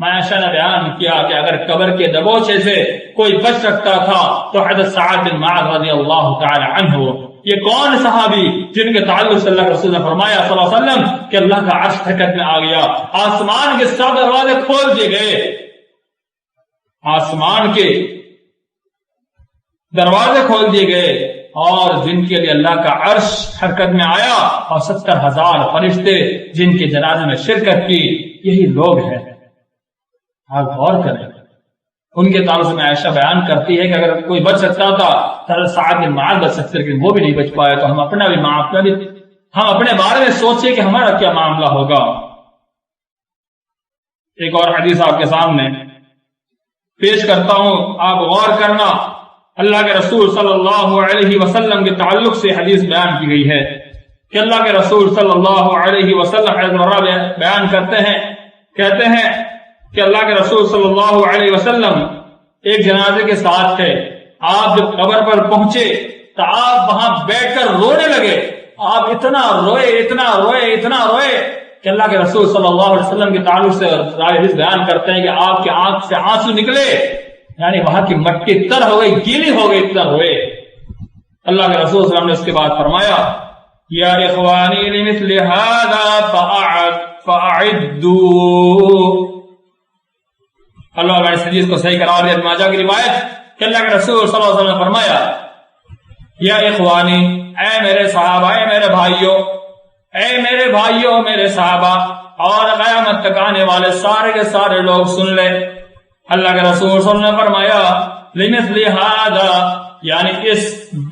عائشہ نے بیان کیا کہ اگر قبر کے دبوچے سے کوئی بچ سکتا تھا تو حضرت سعد بن معاذ رضی اللہ تعالی عنہ۔ یہ کون صحابی جن کے تعلق سے اللہ کے رسول نے فرمایا صلی اللہ علیہ وسلم کہ اللہ کا عرش حرکت میں آ گیا، آسمان کے 7 دروازے کھول دیے گئے، آسمان کے دروازے کھول دیے گئے، اور جن کے لیے اللہ کا عرش حرکت میں آیا، اور 70,000 فرشتے جن کے جنازے میں شرکت کی، یہی لوگ ہیں۔ آپ غور کریں، ان کے تعلق سے عائشہ بیان کرتی ہے کہ اگر کوئی بچ سکتا تھا تو سعد بن معاذ بچ سکتے، لیکن وہ بھی نہیں بچ پائے، تو ہم اپنے بارے میں سوچیں کہ ہمارا کیا معاملہ ہوگا۔ ایک اور حدیث آپ کے سامنے پیش کرتا ہوں، آپ غور کرنا۔ اللہ کے رسول صلی اللہ علیہ وسلم کے تعلق سے حدیث بیان کی گئی ہے کہ اللہ کے رسول صلی اللہ علیہ وسلم بیان کرتے ہیں، کہتے ہیں کہ اللہ کے رسول صلی اللہ علیہ وسلم ایک جنازے کے ساتھ تھے، آپ جب قبر پر پہنچے تو آپ وہاں بیٹھ کر رونے لگے، آپ اتنا روئے کہ اللہ کے رسول صلی اللہ علیہ وسلم کے تعلق سے حدیث بیان کرتے ہیں کہ آپ کے آنکھ سے آنسو نکلے، یعنی وہاں کی مٹی تر ہو گئی، گیلی ہو گئی، اتنا روئے۔ اللہ کے رسول صلی اللہ علیہ وسلم نے اس کے بعد فرمایا، یا اخوانی لمثل هذا فاعدوا۔ اللہ نے اس حدیث کو صحیح قرار دیا، ابن ماجہ کی روایت کہ اللہ کے رسول صلی اللہ علیہ وسلم نے فرمایا، یا اخوانی، اے میرے صحابہ، اے میرے بھائیوں، میرے صحابہ اور قیامت تک آنے والے سارے کے سارے لوگ سن لے۔ اللہ کے رسول صلی اللہ علیہ وسلم نے فرمایا، لمثل هذا، یعنی اس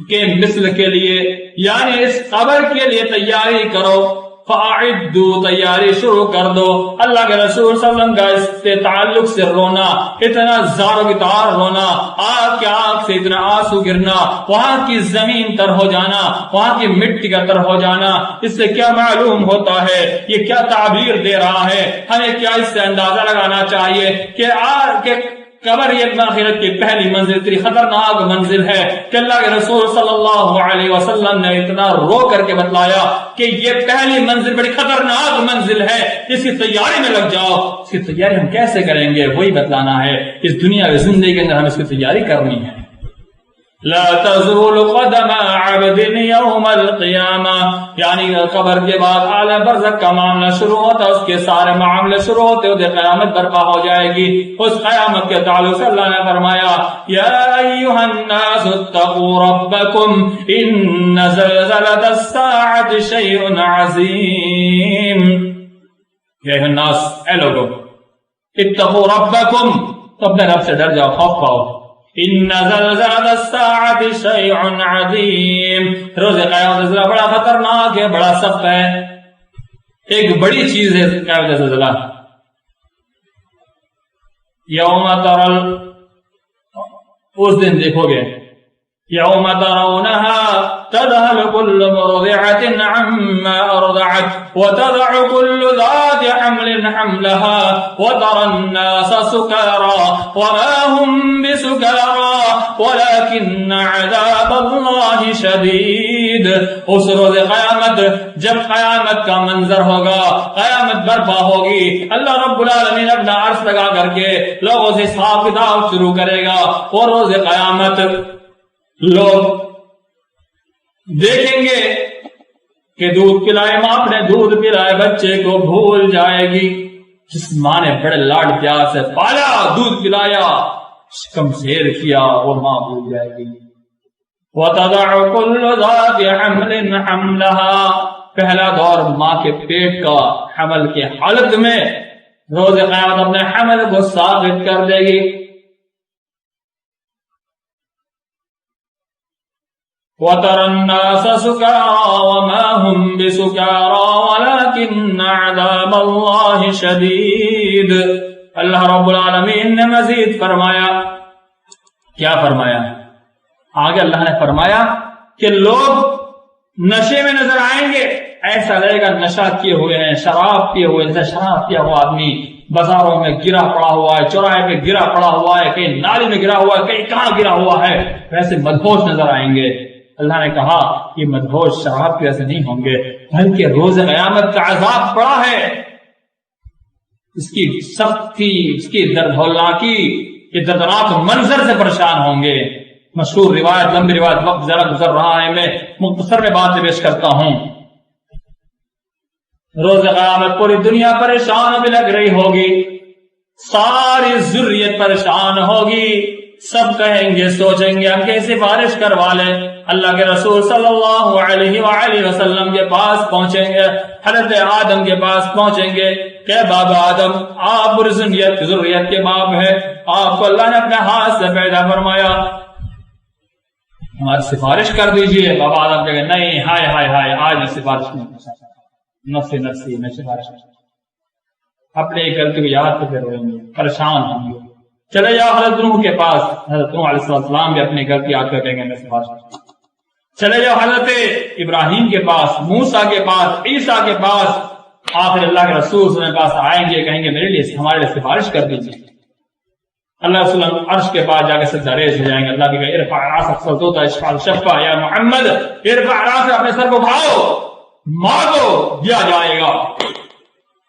کے مثل کے لیے، یعنی اس قبر کے لیے تیاری کرو، فاعدوا، تیاری شروع کر دو۔ اللہ کے رسول صلی اللہ علیہ وسلم کا اس سے تعلق سے رونا، اتنا زار و گتار رونا، آنکھ کے آنکھ سے اتنا آنسو گرنا، وہاں کی زمین تر ہو جانا، وہاں کی مٹی کا تر ہو جانا، اس سے کیا معلوم ہوتا ہے، یہ کیا تعبیر دے رہا ہے، ہمیں کیا اس سے اندازہ لگانا چاہیے کہ قبر یہ آخرت کی پہلی منزل، اتنی خطرناک منزل ہے کہ اللہ کے رسول صلی اللہ علیہ وسلم نے اتنا رو کر کے بتلایا کہ یہ پہلی منزل بڑی خطرناک منزل ہے، اس کی تیاری میں لگ جاؤ۔ اس کی تیاری ہم کیسے کریں گے، وہی بتلانا ہے۔ اس دنیا کی زندگی کے اندر ہم اس کی تیاری کرنی ہے۔ لا تزول قدم عبد یوم القیامہ، یعنی قبر کے بعد عالم برزخ کا معاملہ شروع ہوتا، اس کے سارے معاملے شروع ہوتے ہوتے قیامت برپا ہو جائے گی۔ اس قیامت کے تعلق سے اللہ نے فرمایا، یا ایھا الناس اتقوا ربکم ان زلزلۃ الساعۃ شیء عظیم۔ یا ایھا الناس، اے لوگو، اتقوا ربکم، تو اپنے رب سے ڈر جاؤ، خوف پاؤ۔ ان زلزلۃ الساعۃ شیء عظیم، روز قیامت زلزلہ بڑا خطرناک ہے، بڑا سخت ہے، ایک بڑی چیز ہے قیامت کا زلزلہ۔ یوم ترل، اس دن دیکھو گے، یوم ترونها تذهل كل مرضعة عما أرضعت وتضع كل ذات حمل حملها وترى الناس سكارى وما هم بسكارى ولكن عذاب الله شديد۔ اس روز قیامت جب قیامت کا منظر ہوگا، قیامت برپا ہوگی، اللہ رب العالمین اپنا عرش لگا کر کے لوگوں سے حساب کتاب شروع کرے گا، اور روز قیامت لوگ دیکھیں گے کہ دودھ پلائے ماں اپنے دودھ پلائے بچے کو بھول جائے گی، جس ماں نے بڑے لاڈ پیار سے پالا، دودھ پلایا، شکم سیر کیا، وہ ماں بھول جائے گی۔ وَتَضَعُ كُلُّ ذَاتِ حَمْلٍ حَمْلَهَا، پہلا دور ماں کے پیٹ کا حمل کے حالت میں روز قیامت اپنے حمل کو ساقط کر دے گی۔ وَتَرَى النَّاسَ سُكَارَى وَمَا هُمْ بِسُكَارَى وَلَكِنَّ عَذَابَ اللَّهِ شَدِيدٌ۔ اللہ رب العالمین نے مزید فرمایا، کیا فرمایا؟ آگے اللہ نے فرمایا کہ لوگ نشے میں نظر آئیں گے، ایسا لگے گا نشہ کیے ہوئے ہیں، شراب پیے ہوئے، جیسے شراب پیا ہوا آدمی بازاروں میں گرا پڑا ہوا ہے، چوراہے پہ گرا پڑا ہوا ہے، کہیں نالی میں گرا ہوا ہے، کہیں کہاں گرا ہوا ہے، ویسے مدہوش نظر آئیں گے۔ اللہ نے کہا یہ مدہوش شراب کے ایسے نہیں ہوں گے، بلکہ روز قیامت کا عذاب بڑا ہے، اس کی سختی، اس کی درد ہولناکی، یہ دردناک منظر سے پریشان ہوں گے۔ مشہور روایت، لمبی روایت، وقت ذرا گزر رہا ہے، میں مختصر میں بات پیش کرتا ہوں۔ روز قیامت پوری دنیا پریشان بھی لگ رہی ہوگی، ساری ذریت پریشان ہوگی، سب کہیں گے سوچیں گے ہم کیسی سفارش کروا لیں. اللہ کے رسول صلی اللہ علیہ وآلہ وسلم کے پاس پہنچیں گے, حضرت آدم کے پاس پہنچیں گے کہ بابا آدم آپ ذریت کے باپ ہیں, آپ کو اللہ نے اپنے ہاتھ سے پیدا فرمایا, ہماری سفارش کر دیجئے. بابا آدم کہیں گے نہیں, ہائے ہائے ہائے, آج میں سفارش نہیں کر سکتا, نفسی نفسی میں سفارش نہیں. اپنے غلطی کو یاد کرتے رہیں گے, پریشان ہوں گے. چلے جاؤ حضرت نوح کے پاس, حضرت نوح علیہ السلام بھی اپنی غلطی یاد کر کہیں گے میں سفارش کرتا ہوں. چلے جاؤ حضرت ابراہیم کے پاس, موسیٰ کے پاس, عیسیٰ کے پاس, آخر اللہ کے رسول کے پاس آئیں گے, کہیں گے میرے لیے ہمارے لیے سفارش کر دیجیے. اللہ رسول عرش کے پاس جا کے سجدہ ریز ہو جائیں گے. اللہ کے ارفع راسک صوتا اشفع الشفع یا محمد, ارفع راسک, اپنے سر کو اٹھاؤ, مانگو, دیا جائے گا.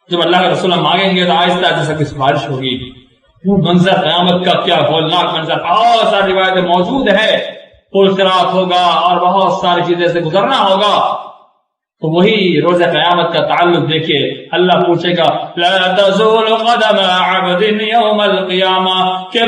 جب اللہ کے رسول مانگیں گے تو آہستہ آہستہ کی سفارش ہوگی. وہ منظر قیامت کا کیا ہولناک منظر, بہت ساری روایتیں موجود ہے. پلسرات ہوگا اور بہت ساری چیزیں سے گزرنا ہوگا. تو وہی روز قیامت کا تعلق دیکھیے. اللہ پوچھے گا لا تزول قدم عبد یوم القیامہ, کہ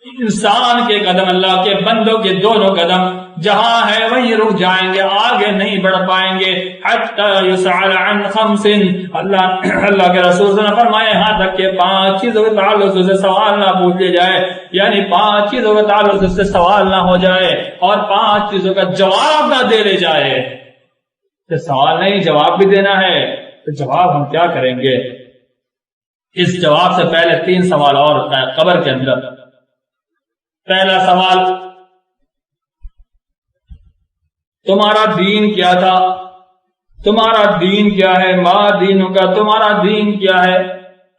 انسان کے قدم, اللہ کے بندوں کے دونوں قدم جہاں ہے وہیں رک جائیں گے, آگے نہیں بڑھ پائیں گے. حتی یسأل عن خمس, اللہ کے رسول نے فرمایا یہاں تک کہ 5 چیزوں کے تعلق سے سوال نہ پوچھے جائے, یعنی 5 چیزوں کے تعلق سے سوال نہ ہو جائے اور 5 چیزوں کا جواب نہ دے لے جائے. کہ سوال نہیں, جواب بھی دینا ہے, تو جواب ہم کیا کریں گے؟ اس جواب سے پہلے 3 سوال اور ہوتا ہے قبر کے اندر. پہلا سوال, تمہارا دین کیا تھا, تمہارا دین کیا ہے, ما دینوں کا, تمہارا دین کیا ہے.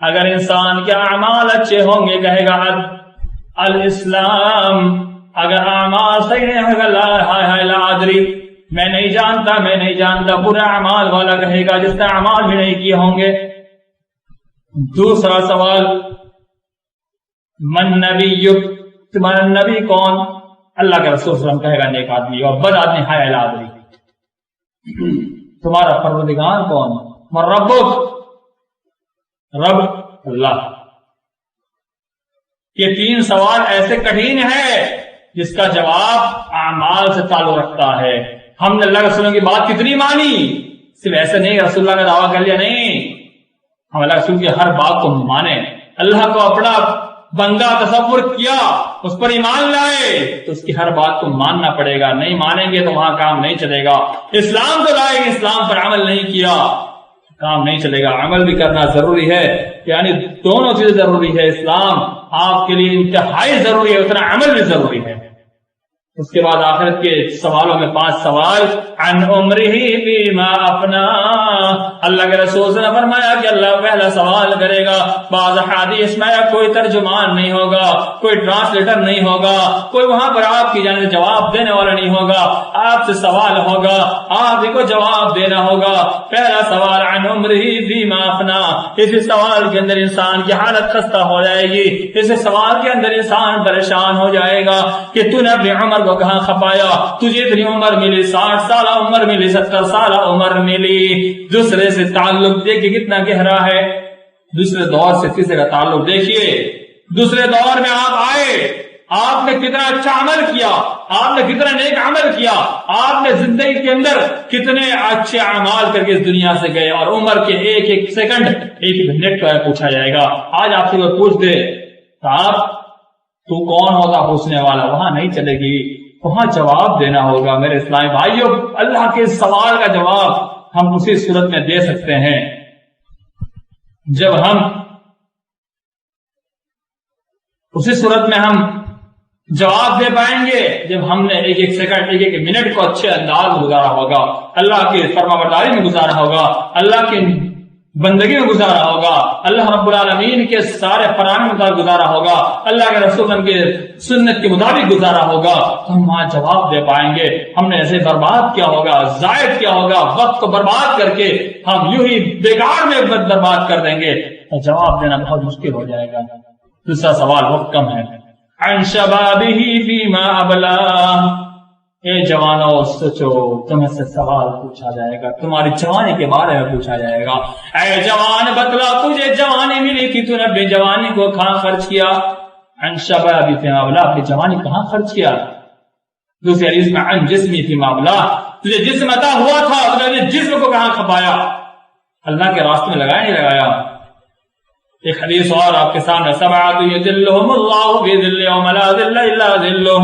اگر انسان کے اعمال اچھے ہوں گے کہے گا الاسلام, اگر اعمال صحیح نہیں ہوگا لا ادری, میں نہیں جانتا, میں نہیں جانتا. برا اعمال والا کہے گا جس نے اعمال بھی نہیں کیے ہوں گے. دوسرا سوال, من نبیک, تمہارا نبی کون؟ اللہ کے رسول صلی اللہ علیہ وسلم کہے گا نیک آدمی, اور بد آدمی ہائے لا ادری. تمہارا پروردگار کون؟ من ربک, رب اللہ. یہ 3 سوال ایسے کٹھین ہے جس کا جواب اعمال سے تعلق رکھتا ہے. ہم نے اللہ کے رسول کی بات کتنی مانی, صرف ایسے نہیں رسول اللہ کا دعویٰ کر لیا, نہیں, ہم اللہ کے رسول کی ہر بات کو مانیں. اللہ کو اپنا بندہ تصور کیا, اس پر ایمان لائے, تو اس کی ہر بات کو ماننا پڑے گا. نہیں مانیں گے تو وہاں کام نہیں چلے گا. اسلام تو لائے, اسلام پر عمل نہیں کیا, کام نہیں چلے گا. عمل بھی کرنا ضروری ہے, یعنی دونوں چیزیں ضروری ہے. اسلام آپ کے لیے انتہائی ضروری ہے, اتنا عمل بھی ضروری ہے. اس کے بعد آخرت کے سوالوں میں 5 سوال. عن عمرہ فیما افنا, اللہ کے رسول نے فرمایا کہ اللہ پہلا سوال کرے گا. بعض حدیث میں کوئی ترجمان نہیں ہوگا, کوئی ٹرانسلیٹر نہیں ہوگا, کوئی وہاں پر آپ کی جانب جواب دینے والا نہیں ہوگا. آپ سے سوال ہوگا, آپ ہی کو جواب دینا ہوگا. پہلا سوال عن عمرہ فیما افنا, اس سوال کے اندر انسان کی حالت خستہ ہو جائے گی. اس سوال کے اندر انسان پریشان ہو جائے گا کہ تو نے اپنی عمر کو کہاں کھپایا, تجھے اتنی عمر ملی, 60 سالہ عمر ملی, 70 سالہ عمر ملی. دوسرے سے تعلق دیکھیے کتنا گہرا ہے. دوسرے دور سے تیسرے کا تعلق دیکھیے. دوسرے دور میں آپ آئے, آپ نے کتنا اچھا عمل کیا, آپ نے کتنا نیک عمل کیا, آپ نے زندگی کے اندر کتنے اچھے اعمال کر کے اس دنیا سے گئے, اور عمر کے ایک ایک سیکنڈ, ایک ایک منٹ کا پوچھا جائے گا. آج آپ سے کوئی پوچھ دے تو آپ تو کون ہوتا پوچھنے والا, وہاں نہیں چلے گی, وہاں جواب دینا ہوگا. میرے اسلامی بھائیوں, اللہ کے سوال کا جواب ہم اسی صورت میں دے سکتے ہیں جب ہم اسی صورت میں ہم جواب دے پائیں گے جب ہم نے ایک ایک سیکنڈ, ایک ایک منٹ کو اچھے انداز میں گزارا ہوگا, اللہ کی فرما برداری میں گزارا ہوگا, اللہ کی بندگی میں گزارا ہوگا, اللہ رب العالمین کے سارے فرائض کے مطابق گزارا ہوگا, اللہ کے رسول کے سنت کے مطابق گزارا ہوگا, تو ہم وہاں جواب دے پائیں گے. ہم نے ایسے برباد کیا ہوگا, ضائع کیا ہوگا, وقت کو برباد کر کے ہم یوں ہی بیکار میں برباد کر دیں گے, تو جواب دینا بہت مشکل ہو جائے گا. دوسرا سوال بہت کم ہے. عن شبابہ فیما ابلا, اے جوانوں سوچو, تمہیں سے سوال پوچھا جائے گا, تمہاری جوانی کے بارے میں پوچھا جائے گا. اے جوان بتلا, تجھے جوانی ملی تھی, تو نے اپنی جوانی کو کہاں خرچ کیا, عن شبابی فی مابلا، اپنی جوانی کہاں خرچ کیا؟ دوسری حدیث میں عن جسمی فی مابلا، تجھے جسم عطا ہوا تھا تجھے جسم کو کہاں کھپایا؟ اللہ کے راستے میں لگایا نہیں لگایا؟ ایک حدیث اور آپ کے سامنے، سبعۃ یظلھم اللہ فی ظلہ یوم لا ظل الا ظلہ،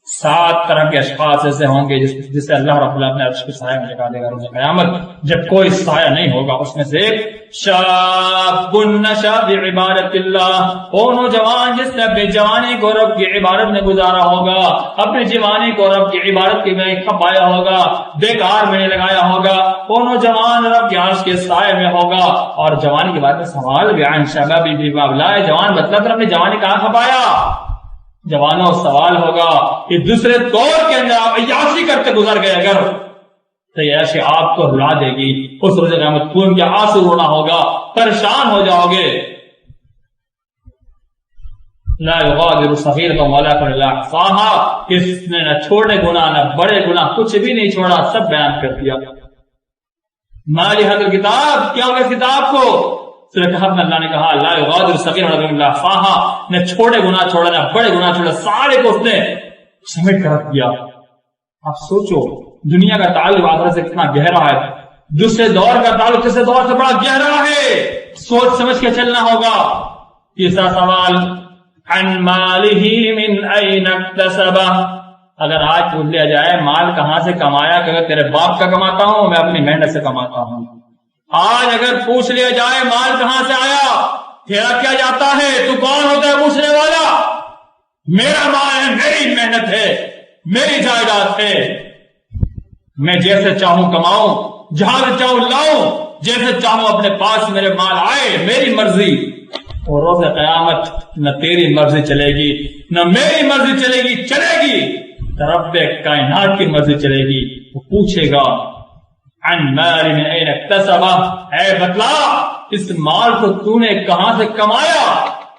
7 طرح کے اشخاص ایسے ہوں گے جسے اللہ رب العالمین اپنے عرش کے سائے میں لگا دے گا روز قیامت، جب کوئی سایہ نہیں ہوگا۔ اس میں سے ایک شاب نشا بعبادت اللہ، وہ نوجوان جس نے اپنی جوانی کو رب کی عبادت میں گزارا ہوگا، اپنی جوانی کو رب کی عبادت کے میں کھپایا ہوگا، بیکار میں نہیں لگایا ہوگا، وہ نوجوان رب کے عرش کے سائے میں ہوگا۔ اور جوانی کے بارے میں سوال بھی عن شبابی فی مابلا، جوان مطلب اپنی جوانی کہاں کھپایا؟ جوانوں سوال ہوگا کہ دوسرے دور کے اندر آپ عیاشی کرتے گزر گئے اگر تو یہ عیاشی آپ کو رلا دے گی، اس روز قیامت خون کے آنسو رونا ہوگا، پریشان ہو جاؤ گے۔ لا یغادر صغیرۃ ولا کبیرۃ الا احصاها، کس نے نہ چھوڑے گناہ نہ بڑے گناہ، کچھ بھی نہیں چھوڑا، سب بیان کر دیا۔ مالی حضر کتاب، کیا ہوگا اس کتاب کو؟ سورہ کہف میں اللہ نے کہا لا یغادر صغیرۃ ولا کبیرۃ الا احصاها، نہ چھوڑے گناہ چھوڑا نہ بڑے گناہ چھوڑا، سارے کو اس نے سمیٹ کر رکھ دیا۔ آپ سوچو دنیا کا تعلق آخرت سے کتنا گہرا ہے، دوسرے دور کا تعلق تیسرے دور سے بڑا گہرا ہے، سوچ سمجھ کے چلنا ہوگا۔ تیسرا سوال عن مالہ من این اکتسبہ، اگر آج پوچھ لیا جائے مال کہاں سے کمایا، کہ اگر تیرے باپ کا کماتا ہوں میں اپنی محنت سے کماتا ہوں۔ آج اگر پوچھ لیا جائے مال کہاں سے آیا، تیرا کیا جاتا ہے، تو کون ہوتا ہے پوچھنے والا؟ میرا مال ہے، میری محنت ہے، میری جائیداد ہے، میں جیسے چاہوں کماؤں، جہاں سے چاہوں لاؤں، جیسے چاہوں اپنے پاس میرے مال آئے، میری مرضی۔ اور روز قیامت نہ تیری مرضی چلے گی نہ میری مرضی چلے گی، چلے گی رب کائنات کی مرضی چلے گی۔ وہ پوچھے گا عن مال من این اکتسبہ، اے بتلا اس مال کو تو نے کہاں سے کمایا؟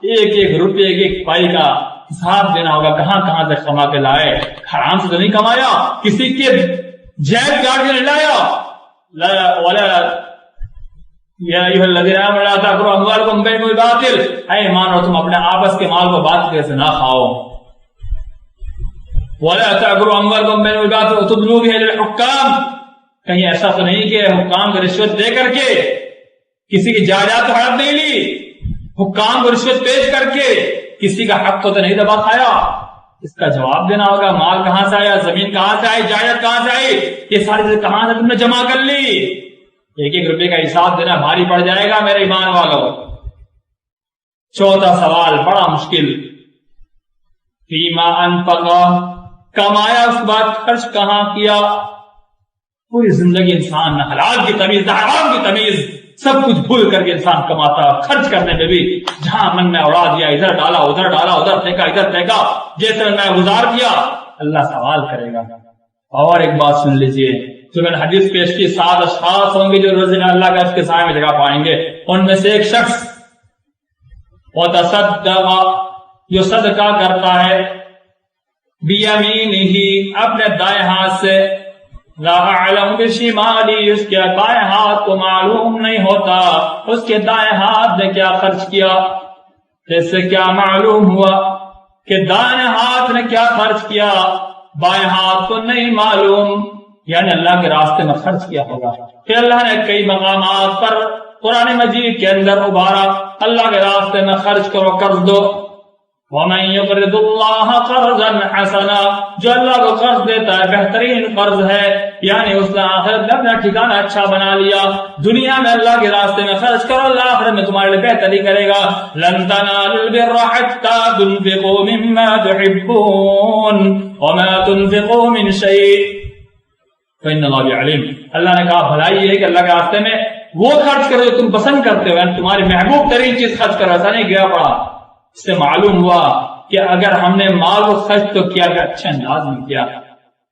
ایک ایک روپے ایک ایک پائی کا حساب دینا ہوگا، کہاں کہاں سے کما کے لائے، حرام سے تو نہیں کمایا، کسی کے جیب کاٹ کے نہیں لایا۔ ولا یا ایھا الذین آمنوا لا تأکلوا اموالکم بینکم بالباطل، اے ایمان تم اپنے آپس کے مال کو باطل سے نہ کھاؤ۔ ولا تأکلوا اموالکم بینکم بالباطل وتدلوا بها الی الحکام، کہیں ایسا تو نہیں کہ حکام کو رشوت دے کر کے کسی کی جائیداد تو ہڑپ نہیں لی، حکام کو رشوت پیش کر کے کسی کا حق تو نہیں دبا کھایا؟ اس کا جواب دینا ہوگا، مال کہاں سے آیا، زمین کہاں سے آئی، جائیداد کہاں سے آئی، یہ ساری چیزیں کہاں سے تم نے جمع کر لی؟ ایک ایک روپے کا حساب دینا بھاری پڑ جائے گا میرے ایمان والوں۔ چوتھا سوال بڑا مشکل، فیما انفقا، کمایا اس کے بعد خرچ کہاں کیا؟ پوری زندگی انسان نہ حلال کی تمیز نہ حرام کی تمیز، سب کچھ بھول کر کے انسان کماتا، خرچ کرنے میں بھی جہاں من میں اڑا دیا، ادھر ڈالا ادھر پھینکا ادھر پھینکا، جیسے میں گزار دیا۔ اللہ سوال کرے گا۔ اور ایک بات سن لیجئے، جو میں نے حدیث پیش کی، 7 اشخاص ہوں گے جو روز اللہ کا اس کے سائے میں جگہ پائیں گے، ان میں سے ایک شخص وتصدق، جو صدقہ کرتا ہے، بیمینہ، اپنے دائیں ہاتھ سے، لا اعلم بشمالی، اس کے بائیں ہاتھ کو معلوم نہیں ہوتا اس کے دائیں ہاتھ نے کیا خرچ کیا۔ اس سے کیا معلوم ہوا کہ دائیں ہاتھ نے کیا خرچ کیا، بائیں ہاتھ کو نہیں معلوم، یعنی اللہ کے راستے میں خرچ کیا ہوگا۔ پھر اللہ نے کئی مقامات پر قرآن مجید کے اندر ابھارا، اللہ کے راستے میں خرچ کرو، قرض دو۔ وَمَن يُقْرِضُ اللَّهَ قَرْضًا حَسَنًا، جو اللہ کو قرض دیتا ہے بہترین قرض ہے، یعنی اس نے آخرت میں اپنا ٹھکانہ اچھا بنا لیا۔ دنیا میں اللہ کے راستے میں خرچ کرو، اللہ آخرت میں تمہارے لیے بہتری کرے گا۔ لَن تَنَالُوا الْبِرَّ حَتَّى تُنفِقُوا مِمَّا تُحِبُّونَ وَمَا تُنفِقُوا مِن شَيْءٍ فَإِنَّ اللَّهَ بِهِ عَلِيمٌ۔ اللہ نے کہا بھلائی یہ ہے کہ اللہ کے راستے میں وہ خرچ کرو جو تم پسند کرتے ہو، یعنی تمہاری محبوب ترین چیز خرچ کرو، ایسا نہیں گیا پڑا۔ اس سے معلوم ہوا کہ اگر ہم نے مال کو خرچ تو کیا کہ اچھے انداز میں کیا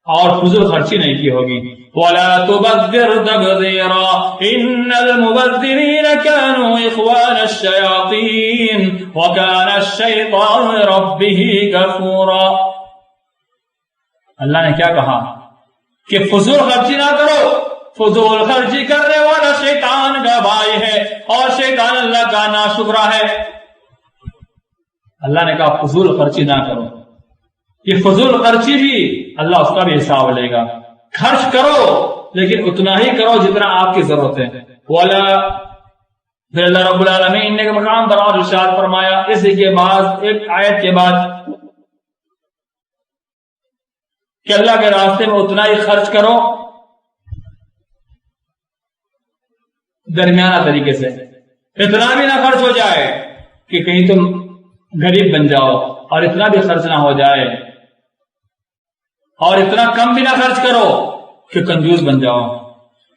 اور فضول خرچی نہیں کی ہوگی۔ وَلَا تُبَذِّرْ تَبْذِيرًا إِنَّ الْمُبَذِّرِينَ كَانُوا إِخْوَانَ الشَّيَاطِينِ وَكَانَ الشَّيْطَانُ لِرَبِّهِ غَفُورًا۔ اللہ نے کیا کہا کہ فضول خرچی نہ کرو، فضول خرچی کرنے والا شیطان کا بھائی ہے اور شیطان اللہ کا ناشکرا ہے۔ اللہ نے کہا فضول خرچی نہ کرو، یہ فضول خرچی بھی اللہ اس کا بھی حساب لے گا۔ خرچ کرو لیکن اتنا ہی کرو جتنا آپ کی ضرورت ہے۔ والا پھر اللہ رب العالمین نے مقام پر اور ارشاد فرمایا اسی کے بعد ایک آیت کے بعد کہ اللہ کے راستے میں اتنا ہی خرچ کرو درمیانہ طریقے سے، اتنا بھی نہ خرچ ہو جائے کہ کہیں تم غریب بن جاؤ اور اتنا بھی خرچ نہ ہو جائے، اور اتنا کم بھی نہ خرچ کرو کہ کنجوس بن جاؤ۔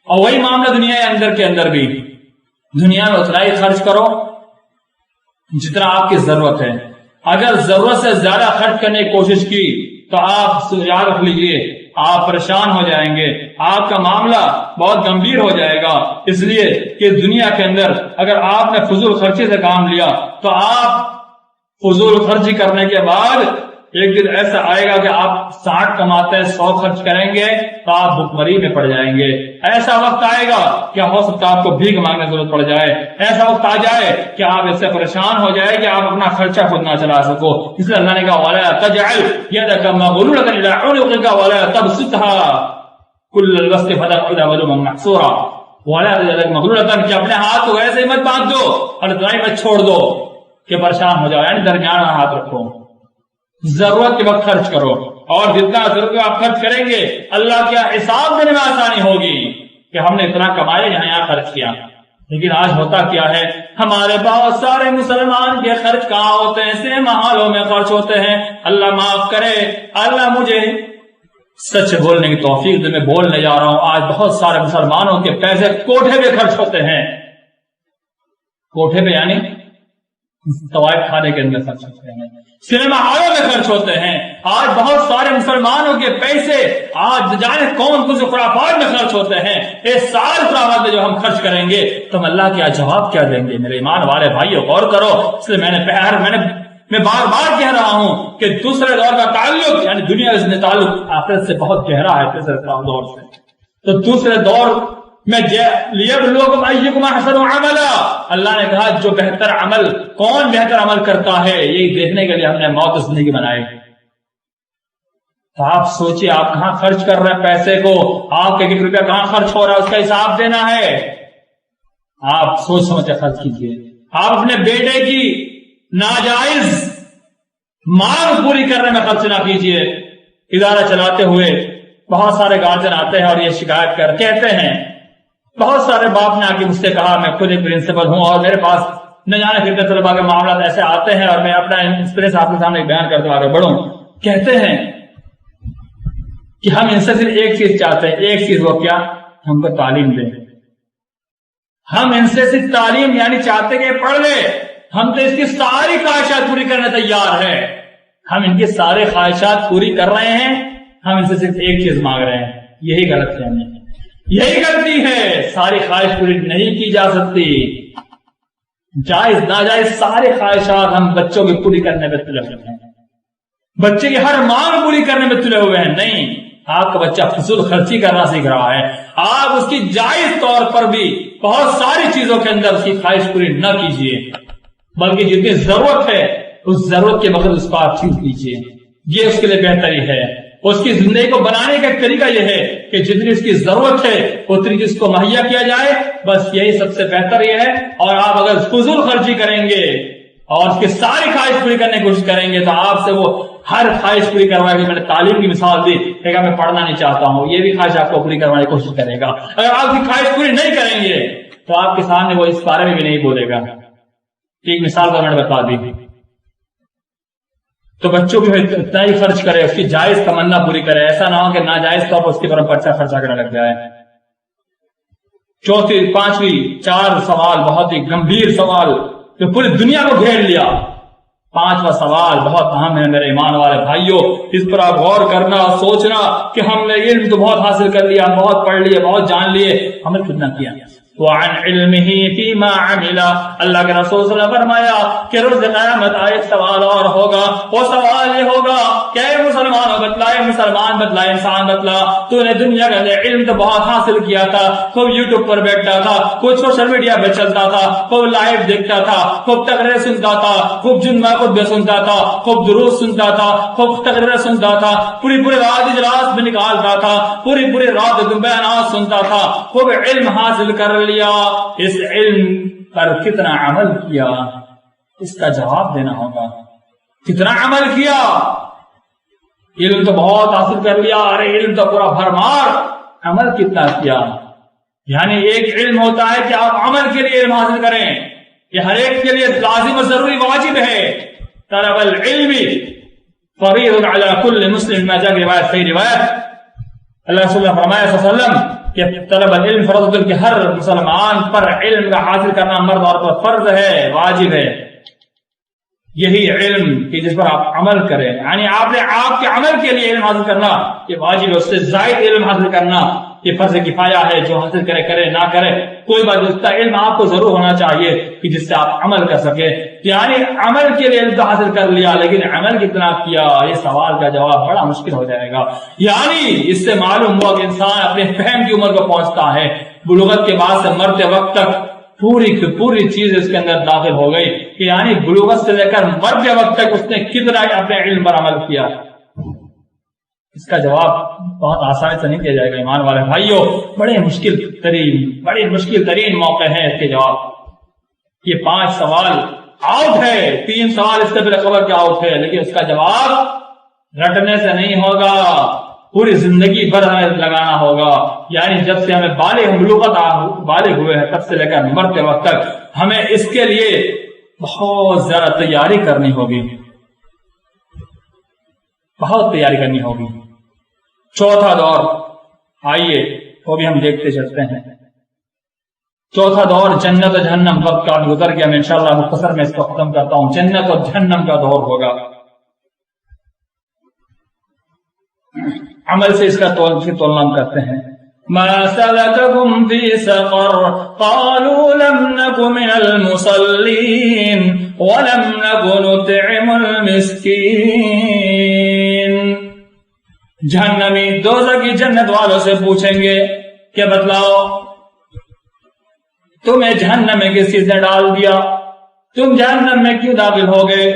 اور وہی معاملہ دنیا کے اندر بھی، دنیا میں اتنا ہی خرچ کرو جتنا آپ کی ضرورت ہے۔ اگر ضرورت سے زیادہ خرچ کرنے کی کوشش کی تو آپ یاد رکھ لیجئے آپ پریشان ہو جائیں گے، آپ کا معاملہ بہت گمبھیر ہو جائے گا۔ اس لیے کہ دنیا کے اندر اگر آپ نے فضول خرچی سے کام لیا تو آپ فضول خرچی کرنے کے بعد ایک دن ایسا آئے گا کہ آپ 60 کماتے ہیں 100 خرچ کریں گے تو آپ بھکمری میں پڑ جائیں گے۔ ایسا وقت آئے گا کہ ہو سکتا ہے آپ کو بھیک مانگنے کی ضرورت پڑ جائے، ایسا وقت آ جائے کہ آپ اس سے پریشان ہو جائے کہ آپ اپنا خرچہ خود نہ چلا سکو۔ اس لیے اللہ نے کہا وَلَا تَجْعَلْ يَدَكَ مَغْلُولَةً إِلَىٰ عُنُقِكَ وَلَا تَبْسُطْهَا كُلَّ الْبَسْطِ فَتَقْعُدَ مَلُومًا مَحْسُورًا۔ وَلَا تَجْعَلْ مَغْلُولَةً کہ اپنے ہاتھ کو ایسے مت باندھ دو اور اتنا ہی مت چھوڑ دو کہ پریشان ہو جاؤ، یعنی درمیان میں ہاتھ رکھو، ضرورت کے وقت خرچ کرو، اور جتنا ضرورت آپ خرچ کریں گے اللہ کیا حساب دینے میں آسانی ہوگی کہ ہم نے اتنا کمایا یہاں خرچ کیا۔ لیکن آج ہوتا کیا ہے، ہمارے بہت سارے مسلمان کے خرچ کہاں ہوتے ہیں، سینما محالوں میں خرچ ہوتے ہیں۔ اللہ معاف کرے، اللہ مجھے سچ بولنے کی توفیق دے، میں بولنے جا رہا ہوں آج بہت سارے مسلمانوں کے پیسے کوٹھے پہ خرچ ہوتے ہیں، کوٹھے پہ یعنی طوائف خانے کے اندر خرچ ہوتے ہیں، سینما ہالوں میں خرچ ہوتے ہیں۔ آج بہت سارے مسلمانوں کے پیسے آج جانے کون کچھ خرافات میں خرچ ہوتے ہیں۔ اس سال خرافات میں جو ہم خرچ کریں گے تو ہم اللہ کیا جواب کیا دیں گے؟ میرے ایمان والے بھائیو غور کرو۔ اس لیے میں بار بار کہہ رہا ہوں کہ دوسرے دور کا تعلق یعنی دنیا سے تعلق آخرت سے بہت گہرا ہے، تیسرے دور سے۔ تو دوسرے دور میں لِيَبْلُوَكُمْ أَيُّكُمْ أَحْسَنُ عَمَلًا، اللہ نے کہا جو بہتر عمل، کون بہتر عمل کرتا ہے یہی دیکھنے کے لیے ہم نے موت و زندگی بنائی۔ تو آپ سوچئے آپ کہاں خرچ کر رہے ہیں پیسے کو، آپ کے 1 روپیہ کہاں خرچ ہو رہا ہے، اس کا حساب دینا ہے۔ آپ سوچ سمجھ کے خرچ کیجئے۔ آپ اپنے بیٹے کی ناجائز مانگ پوری کرنے میں خرچ نہ کیجئے۔ ادارہ چلاتے ہوئے بہت سارے گارجن آتے ہیں اور یہ شکایت کہتے ہیں، بہت سارے باپ نے آ کے مجھ سے کہا، میں خود ایک پرنسپل ہوں اور میرے پاس نہ جانے پھرتے طلباء کے معاملات ایسے آتے ہیں اور میں اپنا ایکسپیرینس آپ کے سامنے بیان کرتے ہوئے آگے بڑھوں۔ کہتے ہیں کہ ہم ان سے صرف ایک چیز چاہتے ہیں، ایک چیز وہ کیا؟ ہم کو تعلیم دیں۔ ہم ان سے صرف تعلیم یعنی چاہتے کہ پڑھ لے، ہم تو اس کی ساری خواہشات پوری کرنے تیار ہے، ہم ان کی سارے خواہشات پوری کر رہے ہیں، ہم ان سے صرف ایک چیز مانگ رہے ہیں۔ یہی غلط فہمی ہے، یہی غلطی ہے۔ ساری خواہش پوری نہیں کی جا سکتی، جائز ناجائز ساری خواہشات ہم بچوں کی پوری کرنے میں تلے ہوئے ہیں، بچے کی ہر مانگ پوری کرنے میں تلے ہوئے ہیں۔ نہیں، آپ کا بچہ فضول خرچی کرنا سیکھ رہا ہے، آپ اس کی جائز طور پر بھی بہت ساری چیزوں کے اندر اس کی خواہش پوری نہ کیجیے، بلکہ جتنی ضرورت ہے اس ضرورت کے بغیر اس کو آپ چیز کیجیے، یہ اس کے لیے بہتری ہے۔ اس کی زندگی کو بنانے کا طریقہ یہ ہے کہ جتنی اس کی ضرورت ہے اتنی اس کو مہیا کیا جائے، بس یہی سب سے بہتر یہ ہے۔ اور آپ اگر فضول خرچی کریں گے اور اس کی ساری خواہش پوری کرنے کی کوشش کریں گے تو آپ سے وہ ہر خواہش پوری کروائے گا۔ میں نے تعلیم کی مثال دی کہ میں پڑھنا نہیں چاہتا ہوں، یہ بھی خواہش آپ کو پوری کروانے کی کوشش کرے گا۔ اگر آپ کی خواہش پوری نہیں کریں گے تو آپ کے سامنے وہ اس بارے میں بھی نہیں بولے گا۔ ایک مثال کا میں نے بتا دی، تو بچوں بھی اتنا ہی خرچ کرے، اس کی جائز تمنا پوری کرے، ایسا نہ ہو کہ ناجائز طور پر اس کے پر خرچہ کرنے لگ جائے۔ چوتھی پانچویں 4 سوال بہت ہی گمبھیر سوال جو پوری دنیا کو گھیر لیا۔ 5واں سوال بہت اہم ہے میرے ایمان والے بھائیوں، اس پر آپ غور کرنا اور سوچنا کہ ہم نے علم تو بہت حاصل کر لیا، بہت پڑھ لیے، بہت جان لیے، عمل کتنا کیا؟ وعن علمه فيما عمل. اللہ کے رسول صلی اللہ علیہ وسلم نے فرمایا کہ روز قیامت ایک سوال اور ہوگا. وہ سوال یہ ہوگا کہ اے مسلمان بتلا انسان بتلا، تو نے دنیا کا علم تو بہت حاصل کیا تھا، خوب یوٹیوب پر بیٹھتا تھا، خوب سوشل میڈیا پہ چلتا تھا، خوب لائیو دیکھتا تھا، خوب تقریر سنتا تھا، خوب جمعہ خطبے سنتا تھا، خوب دروس سنتا تھا، خوب تقریر سنتا تھا، پوری رات اجلاس میں نکالتا تھا، پوری رات بیانات سنتا تھا، خوب علم حاصل کر لیا. اس علم پر کتنا عمل کیا، اس کا جواب دینا ہوگا. کتنا عمل کیا؟ علم تو بہت حاصل کر لیا، ارے علم تو پورا بھرمار، عمل کتنا کیا؟ یعنی ایک علم ہوتا ہے کہ آپ عمل کے لیے علم حاصل کریں، یہ ہر ایک کے لیے لازم و ضروری واجب ہے. طلب العلم فریض علی کل مسلم، میں جا روایت صحیح روایت اللہ رسول نے فرمایا صلی اللہ علیہ وسلم کہ طلب العلم فرض کہ ہر مسلمان پر علم کا حاصل کرنا مرد اور پر فرض ہے، واجب ہے. یہی علم کہ جس پر آپ عمل کریں، یعنی آپ کے عمل کے لیے علم حاصل کرنا یہ واجب ہے. اس سے زائد علم حاصل کرنا یہ فرض کفایہ ہے، جو حاصل کرے نہ کرے کوئی بات. اس کا علم آپ کو ضرور ہونا چاہیے کہ جس سے آپ عمل کر سکے. یعنی عمل کے لیے علم تو حاصل کر لیا، لیکن عمل کتنا کیا، یہ سوال کا جواب بڑا مشکل ہو جائے گا. یعنی اس سے معلوم ہوا کہ انسان اپنے فہم کی عمر کو پہنچتا ہے، بلوغت کے بعد سے مرتے وقت تک پوری چیز اس کے اندر داخل ہو گئی کہ یعنی بلوغت سے لے کر مرتے وقت تک اس نے کتنا اپنے علم پر عمل کیا. اس کا جواب بہت آسانی سے نہیں دیا جائے گا. ایمان والے بھائیوں، بڑی مشکل ترین موقع ہے اس کے جواب. یہ 5 سوال آؤٹ ہے، 3 سوال اس سے پہلے خبر کے آؤٹ ہے، لیکن اس کا جواب رٹنے سے نہیں ہوگا، پوری زندگی بھر ہمیں لگانا ہوگا. یعنی جب سے ہمیں بالغ ہوئے ہیں تب سے لے کر مرتے وقت تک ہمیں اس کے لیے بہت زیادہ تیاری کرنی ہوگی، بہت تیاری کرنی ہوگی. چوتھا دور آئیے وہ بھی ہم دیکھتے چلتے ہیں. چوتھا دور جنت و جہنم وقت کا گزر گیا. میں انشاءاللہ مختصر میں اس کو ختم کرتا ہوں. جنت اور جہنم کا دور ہوگا. عمل سے اس کا تولنا ہم کرتے ہیں. ما سلككم في سقر قالوا لم نك من المصلين ولم نك نطعم المسكين. جہنمی دوزخی جنت والوں سے پوچھیں گے کہ بتلاؤ تمہیں جہنم میں کس چیز نے ڈال دیا، تم جہنم میں کیوں داخل ہو گئے،